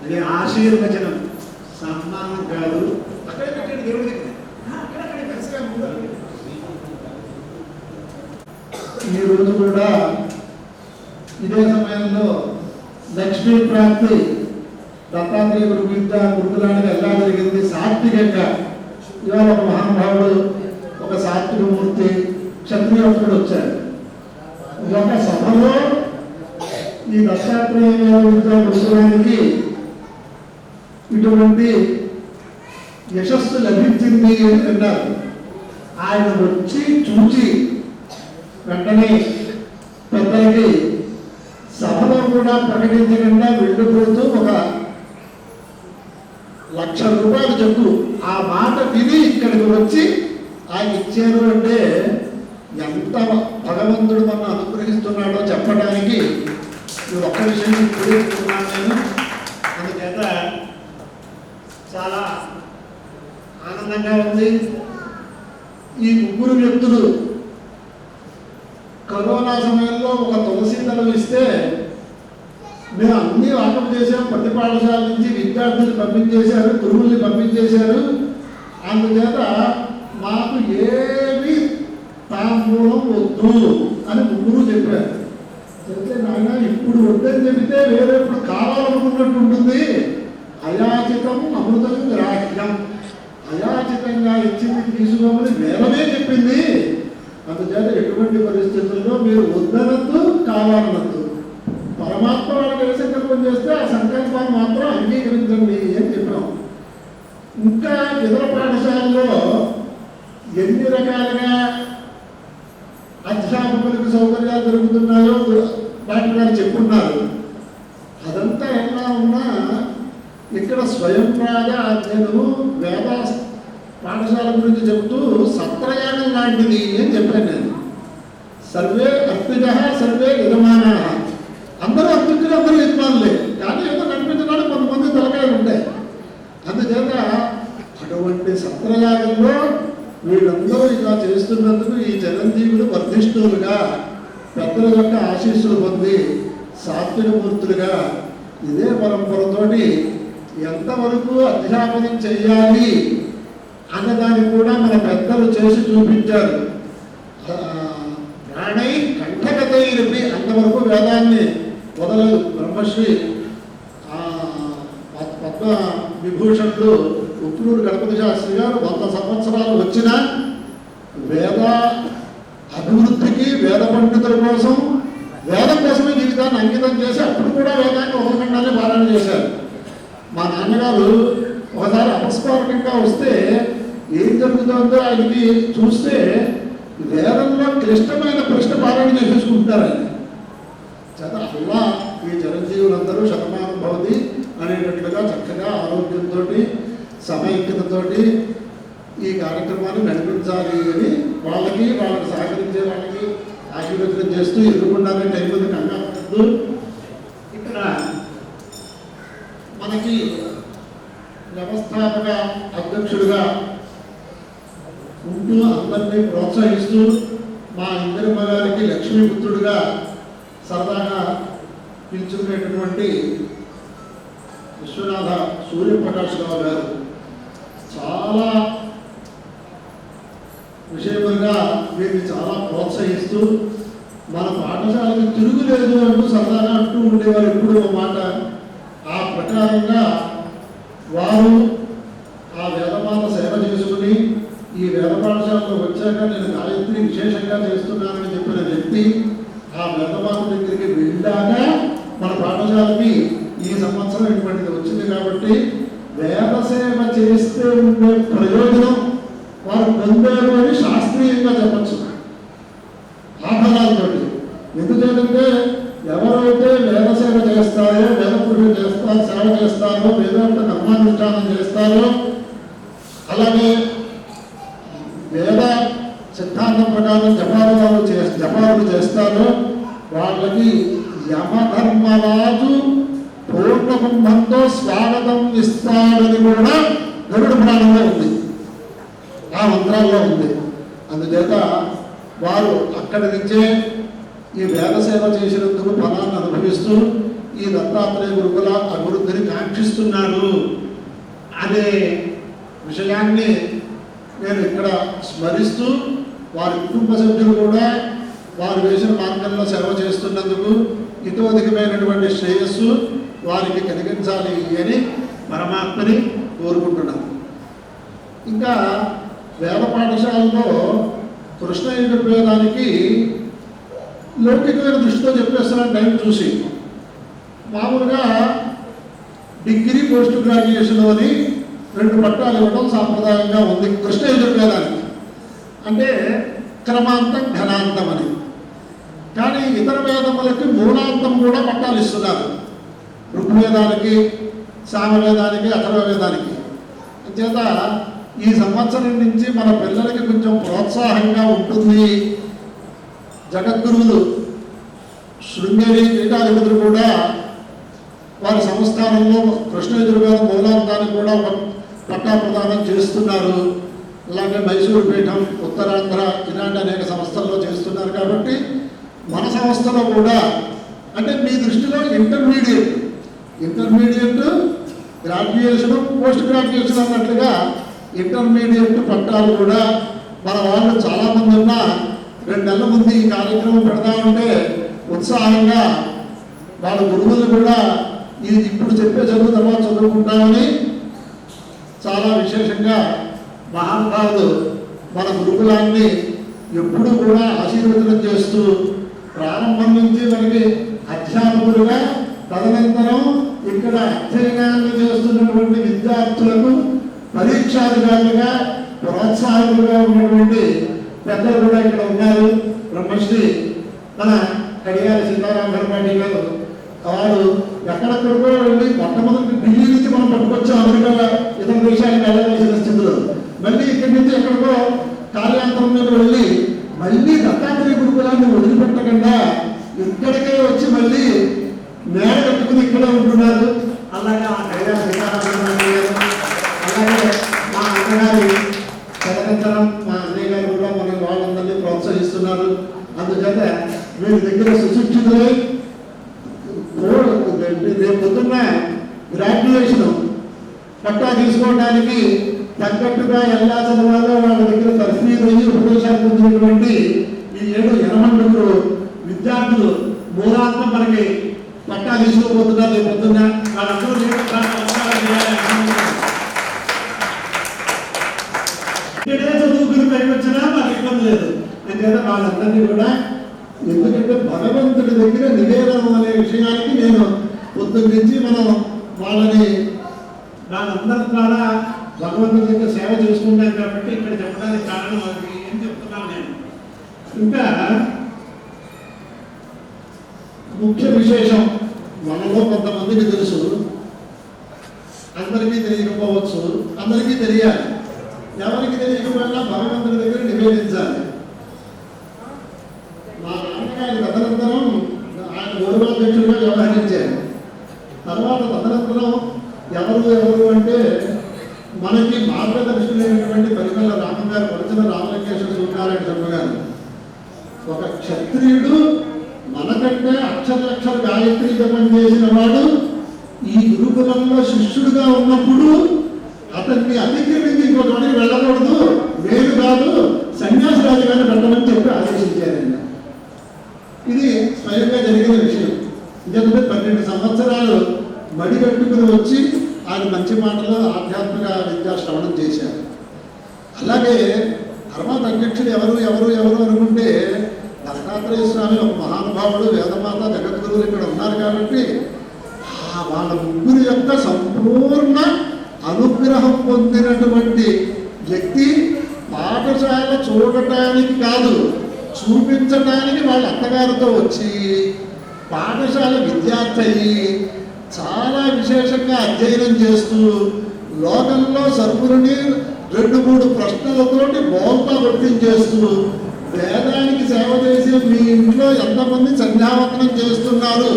అదే ఆశీర్వచనం, సన్మానం కాదు. అక్కడే పెట్టండి దేవుడి దగ్గర, అక్కడక్కడే కలిసిగా ఉంటారు. ఈరోజు కూడా ఇదే సమయంలో లక్ష్మీ ప్రాప్తి దత్తాత్రేయ గురు విద్య గురుకులానికి ఎలా జరిగింది సాత్వికంగా. ఇవాళ ఒక మహానుభావుడు, ఒక సాత్విక మూర్తి క్షత్రియోత్తుడు వచ్చాడు. ఒక సభలో ఈ దత్తాత్రేయ విద్య గురుకులానికి ఇటువంటి యశస్సు లభించింది అని అన్నారు. ఆయన వచ్చి చూచి వెంటనే పెద్దలకి సభలో కూడా ప్రకటించకుండా వెళ్ళిపోతూ ఒక 1,00,000 రూపాయలు చెక్కు ఆ మాట విని ఇక్కడికి వచ్చి ఆయన ఇచ్చారు అంటే ఎంత భగవంతుడు మనం అనుగ్రహిస్తున్నాడో చెప్పడానికి ఈ ఒక్క విషయం తెలియజేస్తున్నాను నేను. అందుచేత చాలా ఆనందంగా ఉంది. ఈ ముగ్గురు వ్యక్తులు కరోనా సమయంలో ఒక తులసి దళం ఇస్తే మేము అన్ని వాకం చేసాం. ప్రతి పాఠశాల నుంచి విద్యార్థులు పంపించేశారు, గురువుల్ని పంపించేశారు. అందుచేత మాకు ఏమి తాంబూలం వద్దు అని ముగ్గురు చెప్పారు. చెప్తే నాయన ఇప్పుడు వద్దని చెబితే వేరేప్పుడు కావాలనుకున్నట్టు ఉంటుంది. అయాచితం అమృతం గ్రాహ్యం, అయాచితంగా ఇచ్చింది తీసుకోమని వేలమే చెప్పింది. అందుచేత ఎటువంటి పరిస్థితుల్లో మీరు వద్దనద్దు, కావాలనద్దు. పరమాత్మ వాళ్ళకి ఏ సంకల్పం చేస్తే ఆ సంకల్పాన్ని మాత్రం అంగీకరించండి అని చెప్పాం. ఇంకా ఇతర పాఠశాలలో ఎన్ని రకాలుగా అధ్యాపకులకు సౌకర్యాలు దొరుకుతున్నాయో డాక్టర్ గారు చెప్పున్నారు. అదంతా ఎలా ఉన్నా ఇక్కడ స్వయం రాగ అధ్యయనము వేద పాఠశాల గురించి చెబుతూ సత్రయాగం లాంటిది అని చెప్పాను నేను. సర్వే అర్పిత సర్వే యజమానా, అందరూ అర్పించిన అందరూ యజమానులే, కానీ ఏదో కనిపించడానికి కొంతమంది తలకాయలు ఉంటాయి. అందుచేత అటువంటి సత్రయాగంలో వీళ్ళందరూ ఇలా చేస్తున్నందుకు ఈ చిరంజీవులు వర్ధిష్ఠులుగా పెద్దల యొక్క ఆశీస్సులు పొంది సాత్విక మూర్తులుగా ఇదే పరంపరతోటి ఎంతవరకు అధ్యాపనం చేయాలి అన్నదాన్ని కూడా మన పెద్దలు చేసి చూపించారు. ప్రాణై కంఠగతైరపి అంతవరకు వేదాన్ని వదలదు. బ్రహ్మశ్రీ పద్మ విభూషణుడు ఉప్పులూరు గణపతి శాస్త్రి గారు 100 సంవత్సరాలు వచ్చినా వేద అభివృద్ధికి, వేద పండితుల కోసం, వేదం కోసమే జీవితాన్ని అంకితం చేసి అప్పుడు కూడా వేదాన్ని ఒకరికండానే పాలన చేశారు. మా నాన్నగారు ఒకసారి అపస్మారకంగా వస్తే ఏం జరుగుతుందో ఆయనకి చూస్తే వేదంలో క్లిష్టమైన ప్రశ్న పాలన చేసేసుకుంటారు ఆయన. చేత అలా ఈ చిరంజీవులందరూ శతమానం భవతి అనేటట్లుగా చక్కగా ఆరోగ్యంతో సమైక్యతతో ఈ కార్యక్రమాన్ని నడిపించాలి అని వాళ్ళకి సహకరించే వాళ్ళకి ఆశీర్వచనం చేస్తూ ఎదుర్కొండాలని టైం ఉంది కంగారు. ఇక్కడ మనకి వ్యవస్థాపక అధ్యక్షుడిగా ఉంటూ అందరినీ ప్రోత్సహిస్తూ మా ఇందరి మగారికి లక్ష్మీపుత్రుడిగా సరదాగా పిలుచుకునేటటువంటి విశ్వనాథ సూర్యప్రకాష్ రావు గారు చాలా విషయముగా వీరిని చాలా ప్రోత్సహిస్తూ మన పాఠశాలకు తిరుగులేదు అంటూ సరదాగా అంటూ ఉండేవారు ఎప్పుడు ఒక మాట. ఆ ప్రకారంగా వారు ఆ వేదమాత సేవ చేసుకుని ఈ వేద పాఠశాలలో వచ్చాక నేను గాయత్రి విశేషంగా చేస్తున్నానని చెప్పిన వ్యక్తి ఆ వేదమాత దగ్గరికి వెళ్ళాక మన పాఠశాలకి ఈ సంవత్సరం ఇటువంటిది వచ్చింది. కాబట్టి వేద సేవ చేస్తే ఉండే ప్రయోజనం వారు పొందారు అని శాస్త్రీయంగా చెప్పచ్చు ఆఫలాలతో. ఎందుకంటే ఎవరైతే వేద సేవ చేస్తారో, వేద పూజ చేస్తారో, సేవ చేస్తారో, వేదాంత కర్మానుష్ఠానం చేస్తారో, అలాగే వేద సిద్ధాంతం ప్రకారం జపాలు చేస్తారో వాళ్ళకి యమధర్మరాజు పూర్ణకుంభంతో స్వాగతం ఇస్తాడని కూడా గరుడ పురాణంలో ఉంది, ఆ మంత్రాల్లో ఉంది. అందుచేత వారు అక్కడి నుంచే ఈ వేద సేవ చేసినందుకు ఫలాన్ని అనుభవిస్తూ ఈ దత్తాత్రేయ గురుకుల అభివృద్ధిని కాంక్షిస్తున్నారు అనే విషయాన్ని నేను ఇక్కడ స్మరిస్తూ వారి కుటుంబ సభ్యులు కూడా వారు వేసిన మార్గంలో సేవ చేస్తున్నందుకు ఇతోధికమైనటువంటి శ్రేయస్సు వారికి కలిగించాలి అని పరమాత్మని కోరుకుంటున్నాను. ఇంకా వేద పాఠశాలలో కృష్ణ యజుర్వేదానికి లౌకికమైన దృష్టితో చెప్పేస్తున్నాను టైం చూసి. మామూలుగా డిగ్రీ పోస్ట్ గ్రాడ్యుయేషన్ అని 2 పట్టాలు ఇవ్వడం సాంప్రదాయంగా ఉంది కృష్ణ యజుర్వేదానికి. అంటే క్రమాంతం ఘనాంతం అని. కానీ ఇతర వేదములకి మూలాంతం కూడా పట్టాలు ఇస్తున్నారు, ఋగ్వేదానికి, సామవేదానికి, అథర్వవేదానికి. అంచేత ఈ సంవత్సరం నుంచి మన పిల్లలకి కొంచెం ప్రోత్సాహంగా ఉంటుంది. జగద్గురువులు శృంగేరి పీఠాధిపతులు కూడా వారి సంస్థానంలో కృష్ణ యజుర్వేద మూలాంతానికి కూడా పట్టా ప్రదానం చేస్తున్నారు. అలాగే మైసూరు పీఠం, ఉత్తరాంధ్ర ఇలాంటి అనేక సంస్థల్లో చేస్తున్నారు. కాబట్టి మన సంస్థలో కూడా అంటే మీ దృష్టిలో ఇంటర్మీడియట్ గ్రాడ్యుయేషన్, పోస్ట్ గ్రాడ్యుయేషన్ అన్నట్లుగా ఇంటర్మీడియట్ పట్టాలు కూడా మన వాళ్ళు చాలామంది ఉన్న 2 నెలల ముందు ఈ కార్యక్రమం పెడదామంటే ఉత్సాహంగా వాళ్ళ గురువులు కూడా ఇది ఇప్పుడు చెప్పే చదువు తర్వాత చదువుకుంటామని చాలా విశేషంగా మహానుభావులు మన గురుకులాన్ని ఎప్పుడు కూడా ఆశీర్వచనం చేస్తూ ప్రారంభం నుంచి మనకి అధ్యాపకులుగా, తదనంతరం ఇక్కడ అధ్యయనాన్ని చేస్తున్నటువంటి విద్యార్థులకు పరీక్షాధికారులుగా, ప్రోత్సాహకులుగా ఉన్నటువంటి పెద్దలు కూడా ఇక్కడ ఉన్నారు. బ్రహ్మశ్రీ మన కడియాల సీతారాం ధర్మాటి గారు, వారు ఎక్కడెక్కడికో వెళ్ళి మొట్టమొదటి ఢిల్లీ నుంచి మనం పట్టుకొచ్చాం, అమెరికా ఇతర దేశాలకు వెళ్ళవలసిన స్థితిలో మళ్ళీ ఇక్కడి నుంచి ఎక్కడికో కార్యాంతరం మీద వెళ్ళి మళ్ళీ దత్తాత్రేయ గురుకులాన్ని వదిలిపెట్టకుండా ఇక్కడికే వచ్చి మళ్ళీ మేడ కట్టుకుని ఇక్కడే ఉంటున్నారు. అలాగే ఆ కడియాల సీతారాం ధర్మాటి గారు, అలాగే మా అన్నగారి తదనంతరం మా అన్నయ్య గారు కూడా మన వాళ్ళందరినీ ప్రోత్సహిస్తున్నారు. అందుచేత వీరి దగ్గర సుశిక్షితులై రేపు పొద్దున్న గ్రాడ్యుయేషన్ పట్టా తీసుకోవడానికి తగ్గట్టుగా ఎలా చదవాలో వాళ్ళ దగ్గర తర్ఫీదు అయ్యి ఉపదేశాలు పొందినటువంటి ఈ 780 విద్యార్థులు మూలాంతం మనకి పట్టా తీసుకోబోతున్నారు. రేపు పొద్దున్న వాళ్ళందరూ ఇక్కడే చదువుకుని పైకి వచ్చినా మాకు ఇబ్బంది లేదు. అంచేత వాళ్ళందరినీ కూడా, ఎందుకంటే భగవంతుడి దగ్గర నివేదనం అనే విషయానికి నేను పొద్దున్న నుంచి మనం వాళ్ళని వాళ్ళందరి ద్వారా భగవంతుడి దగ్గర సేవ చేసుకుంటాం కాబట్టి ఇక్కడ చెప్పడానికి కారణం అది ఏం చెప్తున్నాను నేను. ఇంకా ముఖ్య విశేషం మనలో కొంతమందికి తెలుసు, అందరికీ తెలియకపోవచ్చు, అందరికీ తెలియాలి. ఎవరికి తెలియకపోయినా భగవంతుడి దగ్గర నివేదించాలి. మా గౌరవాధ్యక్షుడిగా వ్యవహరించారు. తర్వాత తదనంతరం ఎవరు అంటే మనకి మార్గదర్శులైనటువంటి పరిమళ రామం గారు, వలసిన రామలింగేశ్వర సూర్యనారాయణ శర్మ గారు. ఒక క్షత్రియుడు మనకంటే అక్షర గాయత్రి జపం చేసిన వాడు ఈ గురుకులంలో శిష్యుడుగా ఉన్నప్పుడు అతన్ని అతిక్రమించి ఇంకొకటికి వెళ్ళకూడదు, వేరు కాదు, సన్యాసరాజు గారిని పెట్టమని చెప్పి ఆదేశించారండి. ఇది స్వయంగా జరిగిన విషయం. ఎందుకంటే 12 సంవత్సరాలు మడి కట్టుకుని వచ్చి ఆయన మంచి మాటలు ఆధ్యాత్మిక విద్యా శ్రవణం చేశారు. అలాగే తర్వాత అధ్యక్షుడు ఎవరు అనుకుంటే దత్తాత్రేయ స్వామి ఒక మహానుభావుడు, వేదమాత, జగద్గురువులు ఇక్కడ ఉన్నారు కాబట్టి వాళ్ళ ముగ్గురు యొక్క సంపూర్ణ అనుగ్రహం పొందినటువంటి వ్యక్తి పాఠశాల చూడటానికి కాదు, చూపించడానికి వాళ్ళ అత్తగారితో వచ్చి పాఠశాల విద్యార్థి అయ్యి చాలా విశేషంగా అధ్యయనం చేస్తూ లోకంలో సర్పురుని 2-3 ప్రశ్నలతోటి బోల్తా కొట్టించేస్తూ వేదానికి సేవ చేసి మీ ఇంట్లో ఎంతమంది సంధ్యావందనం చేస్తున్నారు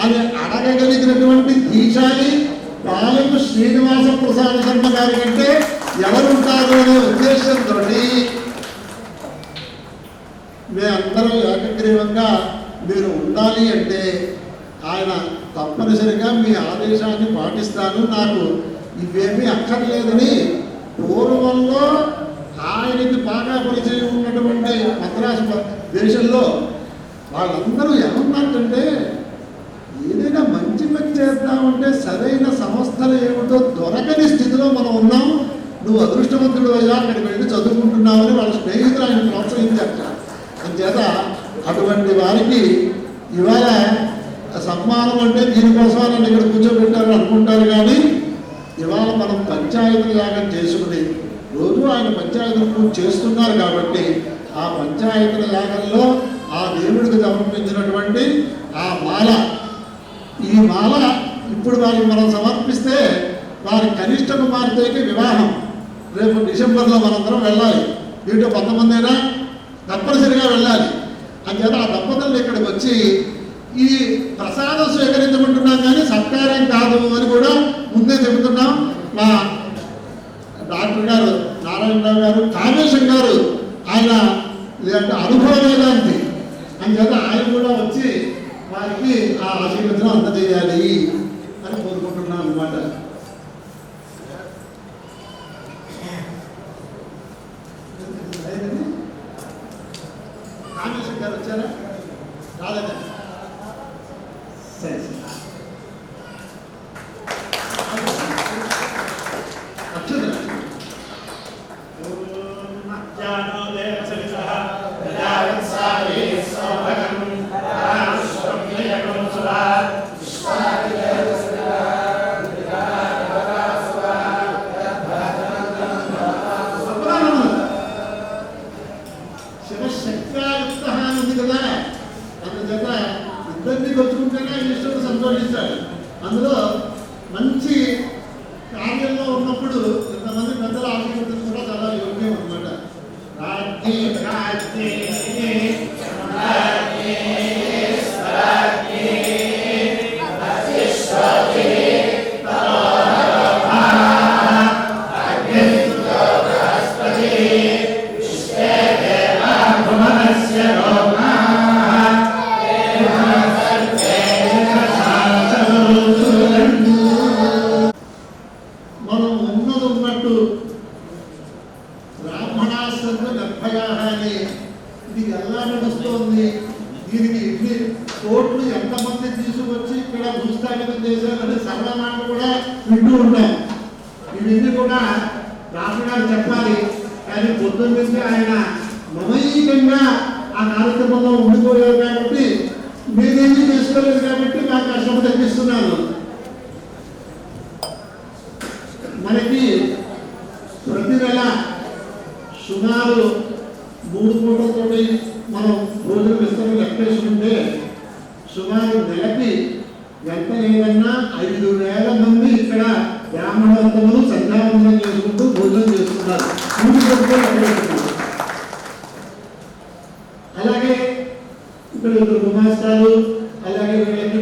అని అడగగలిగినటువంటి దీశాలి పాలెపు శ్రీనివాస ప్రసాద శర్మ గారి కంటే ఎవరుంటారు అనే ఉద్దేశంతో మేమందరం ఏకగ్రీవంగా మీరు ఉండాలి అంటే ఆయన తప్పనిసరిగా మీ ఆదేశాన్ని పాటిస్తాను, నాకు ఇవేమీ అక్కర్లేదని పూర్వంలో ఆయనకి బాగా పరిచయం ఉన్నటువంటి మద్రాసు దేశంలో వాళ్ళందరూ ఏమన్నారంటే ఏదైనా మంచి పని చేద్దామంటే సరైన సంస్థలు ఏమిటో దొరకని స్థితిలో మనం ఉన్నాం, నువ్వు అదృష్టవంతుడు అయ్యా అక్కడికి వెళ్ళి చదువుకుంటున్నావని వాళ్ళ స్నేహితులు ఆయన ప్రోత్సహించారు. అంచేత అటువంటి వారికి ఇవాళ సన్మానం అంటే దీనికోసం నన్ను ఇక్కడ కూర్చోబెట్టారు అనుకుంటారు. కానీ ఇవాళ మనం పంచాయతీ యాగం చేసుకుని రోజు ఆయన పంచాయతీలు పూజ చేస్తున్నారు కాబట్టి ఆ పంచాయతీల యాగంలో ఆ దేవుడికి సమర్పించినటువంటి ఆ మాల, ఈ మాల ఇప్పుడు వారికి మనం సమర్పిస్తే వారి కనిష్ట కుమార్తెకి వివాహం రేపు డిసెంబర్లో మనందరం వెళ్ళాలి. దీంట్లో 19 అయినా తప్పనిసరిగా వెళ్ళాలి. అంచేత ఆ దంపతులు ఇక్కడికి వచ్చి ఈ ప్రసాదం స్వీకరించమంటున్నాం కానీ సత్కారం కాదు అని కూడా ముందే చెబుతున్నాం. మా డాక్టర్ గారు నారాయణరావు గారు, కామేశం గారు ఆయన అనుభవం వేదాంతి అంచేత ఆయన కూడా వచ్చి వారికి ఆ ఆశీర్వచనం అందజేయాలి అని కోరుకుంటున్నాం అన్నమాట. కామేశం గారు వచ్చారా? రాలేదా? సరే శివశక్తాయుక్త ఉంది కదా, అందుచేత ఇద్దరిని వచ్చుకుంటేనే ఈశ్వరుడు సంతోషిస్తాడు. అందులో మంచి కార్యంలో ఉన్నప్పుడు ఇంతమంది పెద్దల ఆశీర్వదం కూడా చాలా యోగ్యం అన్నమాట. మనం ఉన్నట్టు బ్రాహ్మణాశ్రమ గర్భయాహాన్ని ఇది ఎలా నడుస్తోంది, దీనికి ఇన్ని కోట్లు ఎంతమంది తీసుకొచ్చి ఇక్కడ భూస్థాపితం చేశారని సర్వమానం కూడా వింటూ ఉంటాం. ఇవన్నీ కూడా రామగారు చెప్పాలి. కానీ పొద్దున్నే ఆయన మమైకంగా ఆ కార్యక్రమంలో ఉండిపోయారు కాబట్టి మీరేమీ చేసుకోలేదు కాబట్టి నాకు ఆ శ్రమ తగ్గిస్తున్నాను. మనకి ప్రతి నెల సుమారు 3 పూటలతో మనం రోజులు ఇస్తాము లెక్కేసుకుంటే సుమారు నెలకి ఎంత లేదన్నా 5,000 మంది ఇక్కడ బ్రాహ్మణవంతములు సంధ్యావందనం చేసుకుంటూ భోజనం చేస్తున్నారు. అలాగే ఇక్కడ 2 గుమాస్తాలు, అలాగే వీళ్ళకి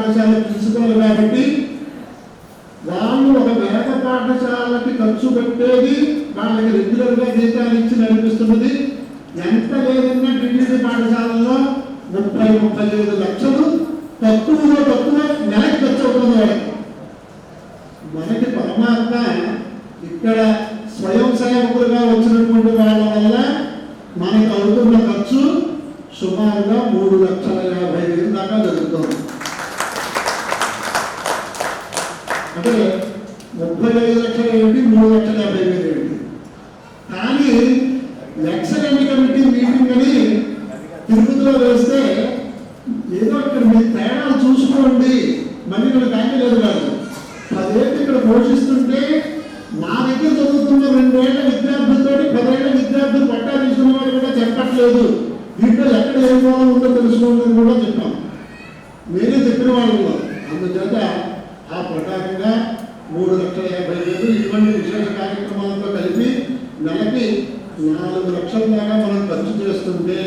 పాఠశాల ప్రిన్సిపల్ కాబట్టి వాళ్ళు ఒక వేద పాఠశాలకి ఖర్చు పెట్టేది వాళ్ళకి రెగ్యులర్గా జీతాలు ఇచ్చి నడిపిస్తున్నది. ఎంత లేదన్నా టీటీడీ పాఠశాలలో 30-35 లక్షలు తక్కువలో తక్కువ నెలకి ఖర్చు అవుతుంది వాళ్ళకి. మనకి పరమాత్మ ఇక్కడ స్వయం సేవకులుగా వచ్చినటువంటి వాళ్ళ వల్ల మనకు అవుతున్న ఖర్చు సుమారుగా 3,50,000 దాకా జరుగుతుంది. అంటే 35 లక్షలు ఏంటి, 3,50,000 ఏంటి. కానీ ఎక్సలెంట్ కమిటీ మీటింగ్ అని తిరుపతిలో వేస్తే ఏదో ఇక్కడ మీ తేడా చూసుకోండి, మళ్ళీ ఇక్కడ కాయలేదు కాదు. 10 ఏళ్ళు ఇక్కడ పోషిస్తుంటే నా దగ్గర చదువుతున్న 2 ఏళ్ల విద్యార్థులతో 10 ఏళ్ల విద్యార్థులు పట్టా తీసుకున్న వాళ్ళు కూడా చెప్పట్లేదు. దీంట్లో ఎక్కడ ఏం భావం ఉందో తెలుసుకోవాలని కూడా చెప్పాం. నేనే చెప్పిన వాళ్ళు. అందుచేత ఆ ప్రకారంగా 3,50,000 ఇటువంటి విశేష కార్యక్రమాలతో కలిపి నెలకి 4 లక్షల దాకా మనం ఖర్చు చేస్తుంటే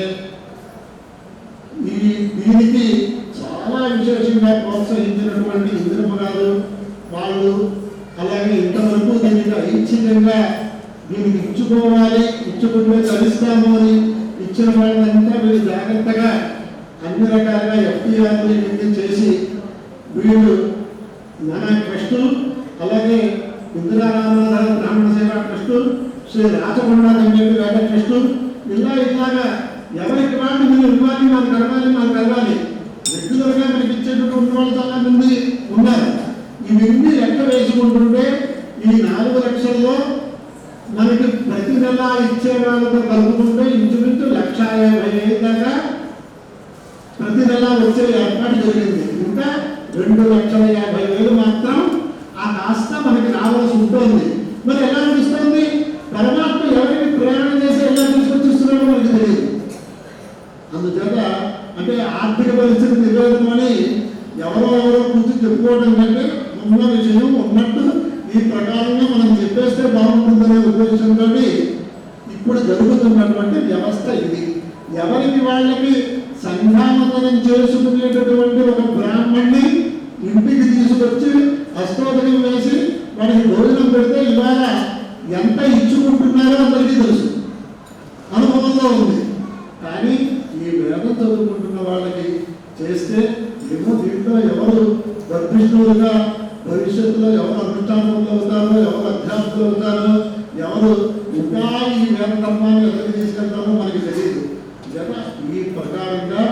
దీనికి చాలా విశేషంగా ప్రోత్సహించినటువంటి ఇంద్రమ్మ గారు వాళ్ళు, అలాగే ఇంతవరకు దీనికి ఐచ్ఛికంగా దీనికి ఇచ్చుకోవాలి, ఇచ్చుకుంటే చలిస్తాము అని ఇచ్చిన వాళ్ళంతా వీళ్ళు జాగ్రత్తగా అన్ని రకాలుగా ఎఫ్టీఆర్లు ఇవన్నీ చేసి వీళ్ళు మన ట్రస్టు, అలాగే ఇందిరారామనాథ బ్రాహ్మణ సేవా ట్రస్టు, శ్రీ రాచకొండ తండ్రి వేద ట్రస్టు, ఇలాగా ఎవరికి వాళ్ళు మీరు ఇవ్వాలి, మాకు కలవాలి రెగ్యులర్గా మనకి ఇచ్చేటటువంటి వాళ్ళు చాలా మంది ఉన్నారు. ఇవన్నీ లెక్క వేసుకుంటుంటే ఈ 4 లక్షల్లో మనకి ప్రతి నెల ఇచ్చే వాళ్ళతో కలుపుకుంటే ఇంచుమించు 1,50,000 దాకా ప్రతి నెల వచ్చే ఏర్పాటు జరిగింది. ఇంకా 2,50,000 మాత్రం ఆ కాస్త మనకి రావాల్సి ఉంటుంది. మరి ఎలా అనిపిస్తుంది? పరమాత్మ ఎవరికి ప్రయాణం చేసి ఎలా తీసుకొచ్చిస్తున్నాడో మనకి తెలియదు. అందుచేత అంటే ఆర్థిక పరిస్థితి నివేదనమని ఎవరో కూర్చొని చెప్పుకోవడం కంటే ఉన్న విషయం ఉన్నట్టు ఈ ప్రకారంగా మనం చెప్పేస్తే బాగుంటుందనే ఉద్దేశంతో ఇప్పుడు జరుగుతున్నటువంటి వ్యవస్థ ఇది. ఎవరికి వాళ్ళకి సంఘామతనం చేసుకునేటటువంటి ఒక బ్రాహ్మణ్ణి ఇంటికి తీసుకొచ్చి అష్టోదకం వేసి వాడికి భోజనం పెడితే ఇవాళ ఎంత ఇచ్చుకుంటున్నారో అందరికీ తెలుసు, అనుభవంలో ఉంది. కానీ ఈ వేదం చదువుకుంటున్న వాళ్ళకి చేస్తే ఏమో దీంట్లో ఎవరు వర్ధిష్ణులుగా భవిష్యత్తులో ఎవరు అనుష్ఠానంలో అవుతారో, ఎవరు అధ్యాత్మలు అవుతారో, ఎవరు ఇంకా ఈ వేద ధర్మాన్ని ఎదురు తీసుకెళ్తారో మనకి తెలియదు. ఈ ప్రకారంగా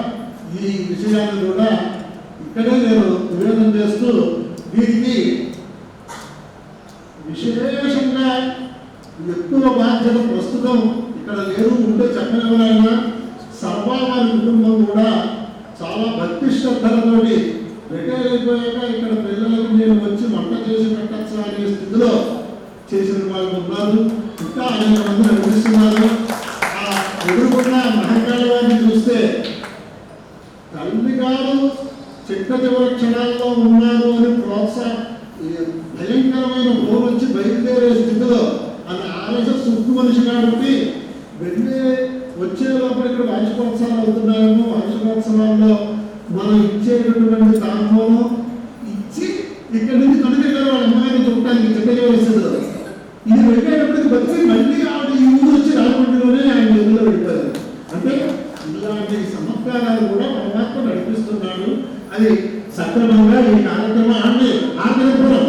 ఈ విషయాన్ని కూడా ఇక్కడే నేను నివేదన చేస్తూ వీరికి విశేషంగా ఎక్కువ బాధ్యత ప్రస్తుతం ఇక్కడ లేదు. ఉంటే చెప్పనివరైనా సర్వావారి కుటుంబం కూడా చాలా భక్తి శ్రద్ధలతోటి రిటైర్ అయిపోయాక ఇక్కడ పిల్లలకు నేను వచ్చి వంట చేసి పెట్టచ్చు అనే స్థితిలో చేసిన వాళ్ళు ఉన్నారు. ఇంకా అనేక మంది నడిపిస్తున్నారు. ఆ ఎదుర్కొన్న మహంకాళ వారిని చూస్తే తల్లి గారు చిట్ట చివరి క్షణాల్లో ఉన్నారు అని భయంకరమైన భూమి వచ్చి బయలుదేరే స్థితిలో అది ఆర్ఎస్ఎస్ ఉక్కు మనిషి కాబట్టి వెళ్ళే వచ్చే లోపల ఇక్కడ వార్షికోత్సవాలు అవుతున్నాయేమో, వార్షికోత్సవాల్లో మనం ఇచ్చేటటువంటి తాంబూలం ఇచ్చి ఇక్కడి నుంచి కనుకెళ్ళారు వాళ్ళ అమ్మగారిని చూడటానికి చిట్ట చివరి స్థితిలో. ఇది వెళ్ళేటప్పటికి బతికి మళ్ళీ ఆవిడ ఈ ఊరు వచ్చి రాజమండ్రిలోనే ఆయన ఎదురులో వెళ్ళిపోయారు. అంటే ఇలాంటి సంస్కారాలు కూడా పరమాత్మ నడిపిస్తున్నాడు. అది సక్రమంగా ఈ కార్యక్రమాన్ని ఆచరించడం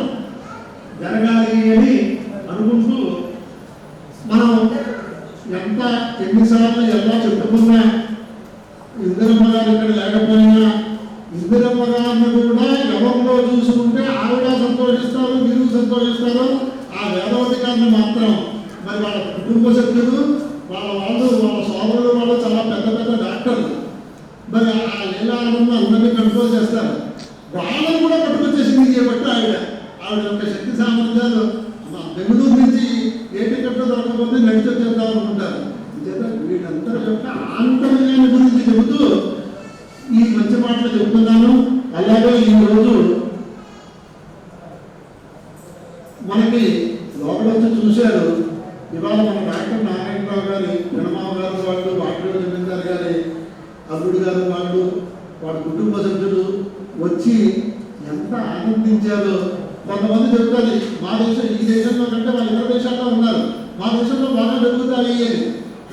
జరగాలి అని అనుకుంటూ మనం ఎన్నిసార్లు ఎలా చెప్పుకున్నా ఇందిరమ్మ గారు ఇక్కడ లేకపోయినా ఇందిరమ్మ గారిని కూడా ఎవరిలో చూసుకుంటే ఆవిడ సంతోషిస్తారు, మీరు సంతోషిస్తారు. ఆ వేదవతి గారిని మాత్రం మరి వాళ్ళ కుటుంబ సభ్యులు వాళ్ళ సోదరులు వాళ్ళు చాలా పెద్ద పెద్ద డాక్టర్లు, మరి ఆ లీలానంద అందరినీ కంట్రోల్ చేస్తారు. వాళ్ళని కూడా పట్టుకొచ్చేసింది చేయబట్టి ఆవిడ యొక్క శక్తి సామర్థ్యాలు బెంగళూరు నుంచి ఏ టికెట్లో దొరకకపోతే నడిచి వచ్చేద్దాం అనుకుంటారు. వీళ్ళందరి యొక్క ఆంతర్యాన్ని గురించి చెబుతూ ఈ మంచి మాటలు చెబుతున్నాను. అలాగే ఈరోజు మనకి లోపల చూశారు. ఇవాళ మన డాక్టర్ నారాయణరావు గారి గణమావ గారు వాళ్ళు, వాటిలో జమీందార్ గారి అల్లుడు గారు వాళ్ళు, వాడి కుటుంబ సభ్యులు వచ్చి ఎంత ఆనందించారో. కొంతమంది చెప్తారు మా దేశం ఈ దేశంలో కంటే వాళ్ళ ఇతర దేశాల్లో ఉన్నారు, మా దేశంలో బాగా జరుగుతాయి అని.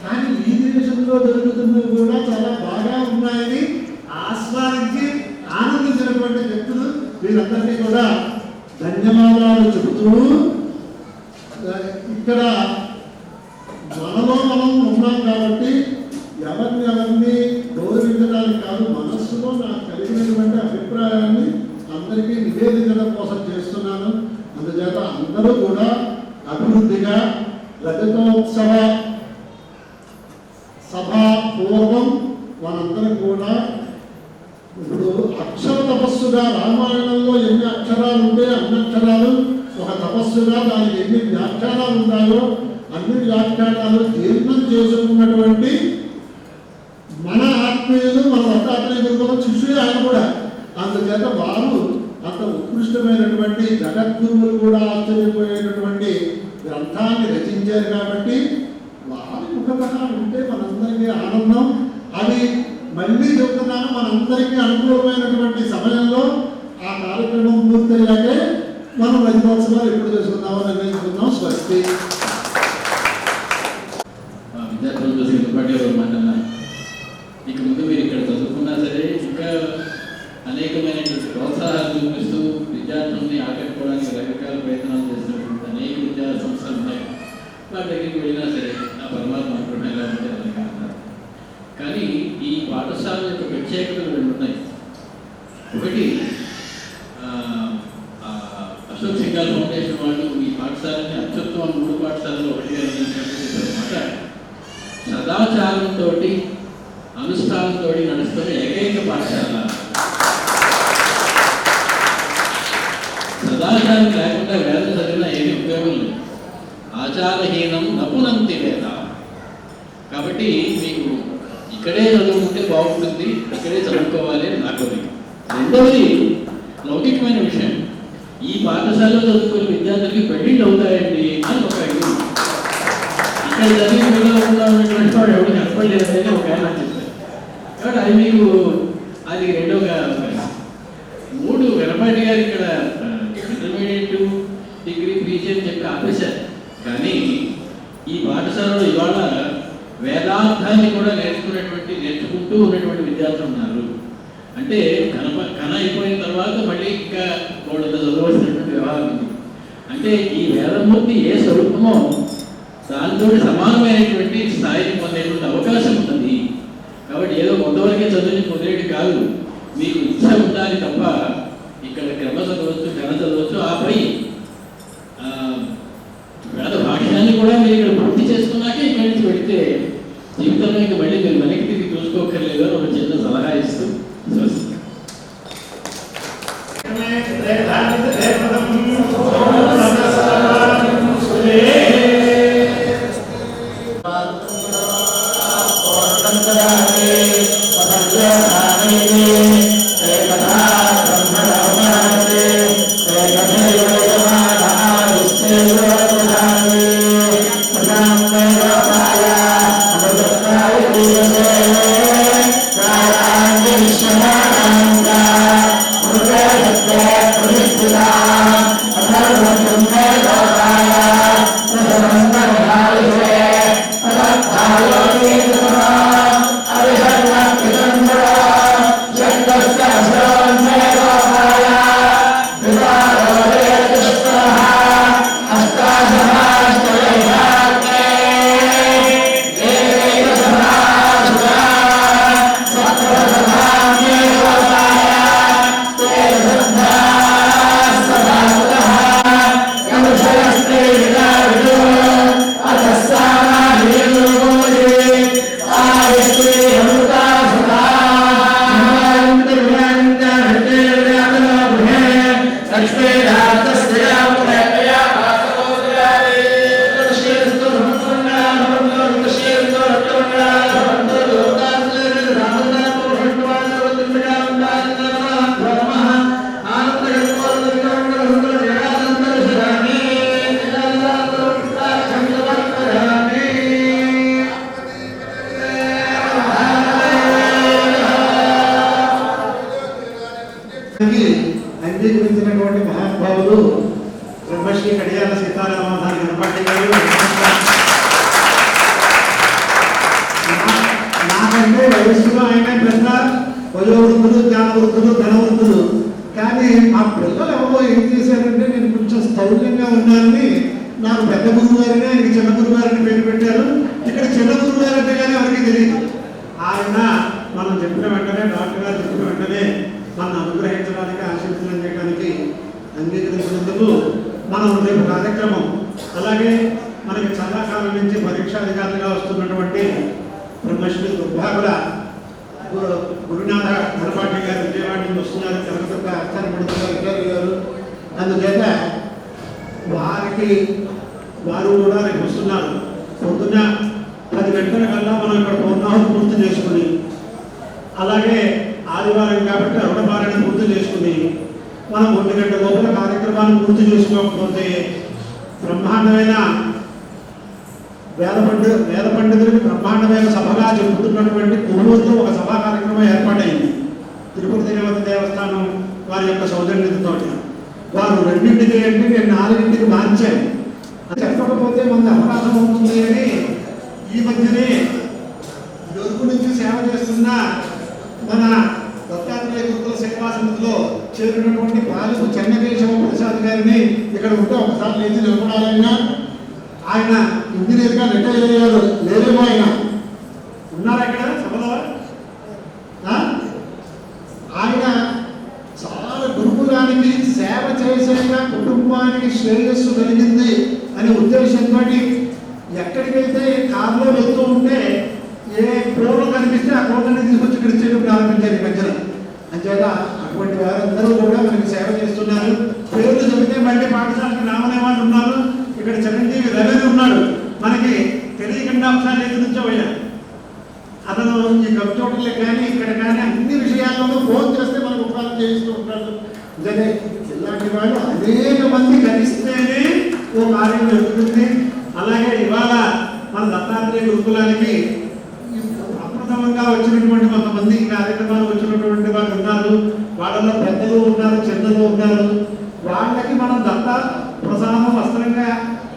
కానీ ఈ దేశంలో జరుగుతున్నవి కూడా చాలా బాగా ఉన్నాయని ఆస్వాదించి ఆనందించినటువంటి వ్యక్తులు వీరందరినీ కూడా ధన్యవాదాలు చెబుతూ, ఇక్కడ మనలో మనం ఉన్నాం కాబట్టి ఎవరిని గౌరవించడానికి కాదు, మనస్సులో నాకు కలిగినటువంటి అభిప్రాయాన్ని అందరికీ నివేదించడం కోసం చేస్తున్నాను. అందుచేత అందరూ కూడా అభివృద్ధిగా రజతోత్సవ సభ పూర్వం మనందరం కూడా ఇప్పుడు అక్షర తపస్సుగా రామాయణంలో ఎన్ని అక్షరాలు ఉంటే అన్ని అక్షరాలు ఒక తపస్సుగా దానికి ఎన్ని వ్యాఖ్యానాలు ఉన్నాయో అన్ని వ్యాఖ్యానాలు జీర్ణం చేసుకున్నటువంటి మన ఆత్మీయులు, మన దత్తాత్రేయ గురువుల శిష్యులు ఆయన కూడా. అందుచేత వారు అంత ఉత్కృష్టమైనటువంటి జగద్గురువులు కూడా ఆశ్చర్యపోయేటటువంటి గ్రంథాన్ని రచించారు కాబట్టి వారి ముఖత ఉంటే మనందరికీ ఆనందం. అది మళ్ళీ చెప్తున్నాను, మనందరికీ అనుకూలమైనటువంటి సమయంలో ఆ కార్యక్రమం పూర్తయ్యాకే మనం రజతోత్సవాలు ఎప్పుడు చేసుకుందామో నిర్ణయించుకుందాం. స్వస్తి. విద్యార్థులతో సిద్ధపడే మాటన్నా ఇక ముందు మీరు ఇక్కడ చదువుకున్నా సరే ఇంకా అనేకమైనటువంటి ప్రోత్సాహాలు చూపిస్తూ విద్యార్థుల్ని ఆకట్టుకోవడానికి రకరకాల ప్రయత్నాలు చేసినటువంటి అనేక విద్యా సంస్థలు ఉన్నాయి. వాటి దగ్గరికి వెళ్ళినా సరే నా పరమాత్మ అనుకుంటున్నా ఉంటే అలాగే అన్నారు. కానీ ఈ పాఠశాల యొక్క ప్రత్యేకతలు రెండు ఉన్నాయి. ఒకటి అశోక్ సింఘాల్ ఫౌండేషన్ వాళ్ళు ఈ పాఠశాలని అత్యుత్తమ 3 పాఠశాలలో ఒకటిగా మాట సదాచారంతో అనుష్ఠానంతో నడుస్తున్న ఏకైక పాఠశాల. సదాచారం లేకుండా వేదం చదివినా ఏమీ ఉపయోగం లేదు. ఆచారహీనం నపునంతి వేద. కాబట్టి మీకు ఇక్కడే చదువుకుంటే బాగుంటుంది, ఇక్కడే చదువుకోవాలి అని నాకు. రెండవది లౌకికమైన విషయం, ఈ పాఠశాలలో చదువుకునే విద్యార్థులకి పెళ్లిళ్ళు అవుతాయండి అని ఒక ఐడియా. ఇక్కడ చదివి పిల్లలు ఉన్నటువంటి వాడు ఎవరు కనపడలేదని ఒక ఆయన చెప్పారు. కాబట్టి అది మీకు అది రెండవ. 3 వెనపాటి గారు ఇక్కడ ఇంటర్మీడియట్, డిగ్రీ, పీజీ అని చెప్పి ఆపేశారు. కానీ ఈ పాఠశాలలో ఇవాళ వేదార్థాన్ని కూడా నేర్చుకుంటూ ఉన్నటువంటి విద్యార్థులు ఉన్నారు. అంటే కన అయిపోయిన తర్వాత మళ్ళీ ఇంకా వాళ్ళ చదవలసినటువంటి వ్యవహారం ఉంది. అంటే ఈ వేదమూర్తి ఏ స్వరూపమో దానితో సమానమైనటువంటి స్థాయిని పొందేటువంటి అవకాశం ఉన్నది. కాబట్టి ఏదో కొంతవరకే చదువుని పొందేది కాదు, మీకు ఇచ్చ ఉండాలి తప్ప ఇక్కడ క్రమ చదవచ్చు, ఘన చదవచ్చు. ఆపై వేద భాష్యాన్ని కూడా మీరు ఇక్కడ పూర్తి చేసుకున్నాకే ఇక్కడి నుంచి వెళితే జీవితంలో ఇంకా మళ్ళీ మీరు వెనక్కి తిరిగి చూసుకోకర్లేదు అని ఒక చిన్న సలహా ఇస్తూ ఏకథా బ్రహ్మ వచ్చినటువంటి మహానుభావులు బ్రహ్మశ్రీ కడియాల సీతారామధారి గణపతి గారు. నాకంటే వయస్సులో ఆయన పెద్ద వయోవృద్ధులు, జ్ఞానవృద్ధులు, ధనవృద్ధులు. కానీ మా పిల్లలు ఎవరో ఏం చేశారంటే నేను కొంచెం స్థౌల్యంగా ఉన్నానని నాకు పెద్ద గురువు గారిని, ఆయనకి చిన్న గురువు గారిని పేరు పెట్టారు. ఇక్కడ చిన్న గురువు గారు అంటే కానీ ఎవరికి తెలియదు. ఆయన మనం చెప్పిన వెంటనే, డాక్టర్ గారు చెప్పిన వెంటనే మనం అనుగ్రహించడానికి, ఆశీర్వదనం చేయడానికి అంగీకరించినందుకు మనం రేపు కార్యక్రమం, అలాగే మనకి చాలా కాలం నుంచి పరీక్షాధికారులుగా వస్తున్నటువంటి బ్రహ్మశ్రీ దుర్భాగుల గురునాథ ధనపాటి గారు విజయవాడ నుంచి వస్తున్నారు. కనకదుర్గ అర్థాన్ని పడుతున్నారు గారు. అందుచేత వారు కూడా రేపు వస్తున్నారు. పొద్దున్న 10 గంటల కల్లా మనం ఇక్కడ పూర్ణాహుతి పూర్తి చేసుకుని, అలాగే ఆదివారం కాబట్టి రుణపారణ పూర్తి చేసుకుని, మనం 1 గంట లోపల కార్యక్రమాన్ని పూర్తి చేసుకోకపోతే బ్రహ్మాండమైన వేద పండితులకి బ్రహ్మాండమైన సభగా చెబుతున్నటువంటి కొవ్వూరులో ఒక సభా కార్యక్రమం ఏర్పాటైంది. తిరుపతి తిరుపతి దేవస్థానం వారి యొక్క సౌజన్యంతో వారు 2ంటికి అంటే నేను 4ంటికి మార్చాను. చెప్పకపోతే మన అపరాధం అవుతుంది అని ఈ మధ్యనే దొరుకు నుంచి సేవ చేస్తున్న మన దత్తాత్రేయ గురుకుల సేవా సమితిలో చేరినటువంటి బాలుకు చెన్నకేశవ ప్రసాద్ గారిని ఇక్కడ ఉంటే ఒకసారి లేచి నిలబడాలన్నా, ఆయన ఇంజనీర్గా రిటైర్ అయ్యారు. లేరేమో ఆయన ఉన్నారు అక్కడ సభలో. ఆయన చాలా గురుకులానికి సేవ చేసేగా కుటుంబానికి శ్రేయస్సు కలిగింది అనే ఉద్దేశంతో ఎక్కడికైతే కారులో వెళ్తూ ఉంటే ఏ కోళ్ళు కనిపిస్తే ఆ కోళ్ళని తీసుకొచ్చి ఇక్కడ చేయడం ప్రారంభించారు ఈ మధ్యన. అంచేత అటువంటి వారందరూ కూడా మనకి సేవ చేస్తున్నారు. పేర్లు చెబితే మళ్ళీ పాఠశాలకు రామనే వాళ్ళు ఉన్నారు. ఇక్కడ చిరంజీవి రవి ఉన్నాడు. మనకి తెలియకుండా అంశాలు ఎదురు నుంచో పోయా. అతను ఈ కంప్యూటర్లో కానీ ఇక్కడ కానీ అన్ని విషయాల్లోనూ ఫోన్ చేస్తే మనకు ఉపకారం చేయిస్తూ ఉంటాడు. నిజంగా ఇలాంటి వాళ్ళు అనేక మంది కలిస్తేనే ఓ కార్యం జరుగుతుంది. అలాగే ఇవాళ మన దత్తాత్రేయ గురుకులానికి అప్రథమంగా వచ్చినటువంటి కొంతమంది ఈ కార్యక్రమాలు వచ్చినటువంటి వాళ్ళు ఉన్నారు. వాళ్ళలో పెద్దలు ఉన్నారు, చిన్నలు ఉన్నారు. వాళ్ళకి మనం దత్త ప్రసాదం వస్త్రంగా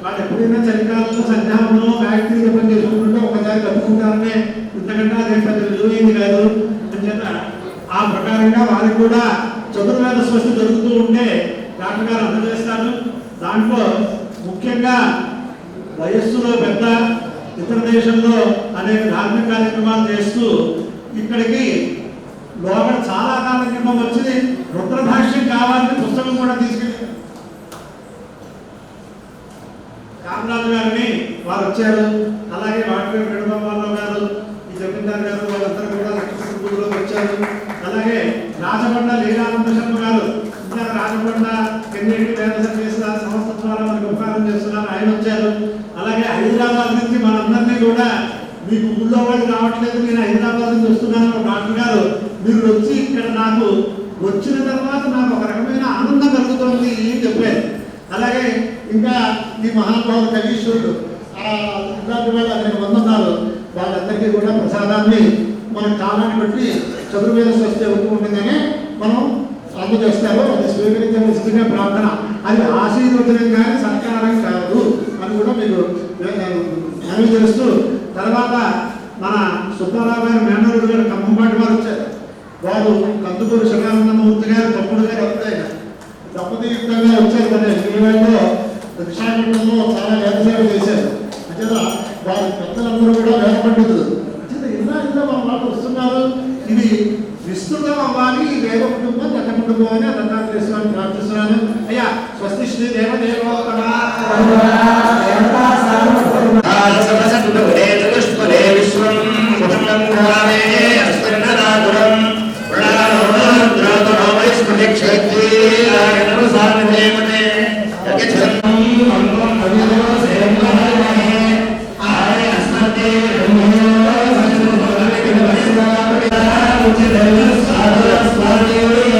వాళ్ళు ఎప్పుడైనా చలికాలంలో సంధ్యావంలో ఫ్యాక్టరీ పని చేసుకుంటుంటే ఒకసారి కప్పుకుంటారనే, ఇంతకంటే అదే పెద్ద విలువైంది కాదు. అంచేత ఆ ప్రకారంగా వారికి కూడా చతుర్వేద స్వస్తి జరుగుతూ ఉంటే డాక్టర్ గారు అందజేస్తారు. దాంట్లో ముఖ్యంగా వయస్సులో పెద్ద, ఇతర దేశంలో అనేక ధార్మిక కార్యక్రమాలు చేస్తూ ఇక్కడికి లోపల చాలా కాలం క్రితం వచ్చి రుద్రభాష్యం కావాలని పుస్తకం కూడా తీసుకెళ్ళి కామరాజు గారిని వారు వచ్చారు. అలాగే వాటి వేణుగోపాలరావు గారు, ఈ జమీందార్ గారు, వాళ్ళందరూ కూడా లక్ష్మీలో వచ్చారు. అలాగే రాజబండ లీలానంద శర్మ గారు, ఇంకా రాజబండ కెన్నెట్టి వేద సర్వీస్ సంస్థ ద్వారా మనకు ఉపకారం చేస్తున్నారు, ఆయన వచ్చారు. అలాగే హైదరాబాద్ నుంచి మనందరినీ కూడా, మీకు ఊళ్ళో వాళ్ళు రావట్లేదు, నేను హైదరాబాద్ నుంచి వస్తున్నాను డాక్టర్ గారు, మీరు వచ్చి ఇక్కడ నాకు వచ్చిన తర్వాత నాకు ఒక రకమైన ఆనందం కలుగుతుంది అని చెప్పారు. అలాగే ఇంకా ఈ మహానుభావులు కవీశ్వరుడు ఇలాంటి వాళ్ళు అనేక మంది ఉన్నారు. వాళ్ళందరికీ కూడా ప్రసాదాన్ని మన కాలాన్ని బట్టి చతుర్వేద స్వస్తి అవుతుండగానే మనం అందజేస్తారు. అది స్వీకరించవలసిందిగా ప్రార్థన. అది ఆశీర్వచనం కానీ సత్కారం కాదు అని కూడా మీకు మనవి చేస్తూ, తర్వాత మన సుబ్బారావు గారు మేనరుడు గారు ఖమ్మంపాటి వారు వచ్చారు. వారు కందుకూరు శివానందమూర్తి గారు తమ్ముడు గారు వస్తాయి దంపతియుక్తంగా వచ్చారు. కదా శ్రీవారిలో విశాఖపట్నంలో చాలా వేదసేవ చేశారు. అంటే వారి పెద్దలందరూ కూడా వేద పండితులు. అంటే ఇలా మన వాళ్ళు వస్తున్నారు. ఇది విస్తృతం అవ్వాలి ఈ వేద కుటుంబం, దత్త కుటుంబం అని దత్తాత్రేయ ప్రార్థిస్తున్నాను. అయ్యా స్వస్తి శ్రీ దేవదేవో Hare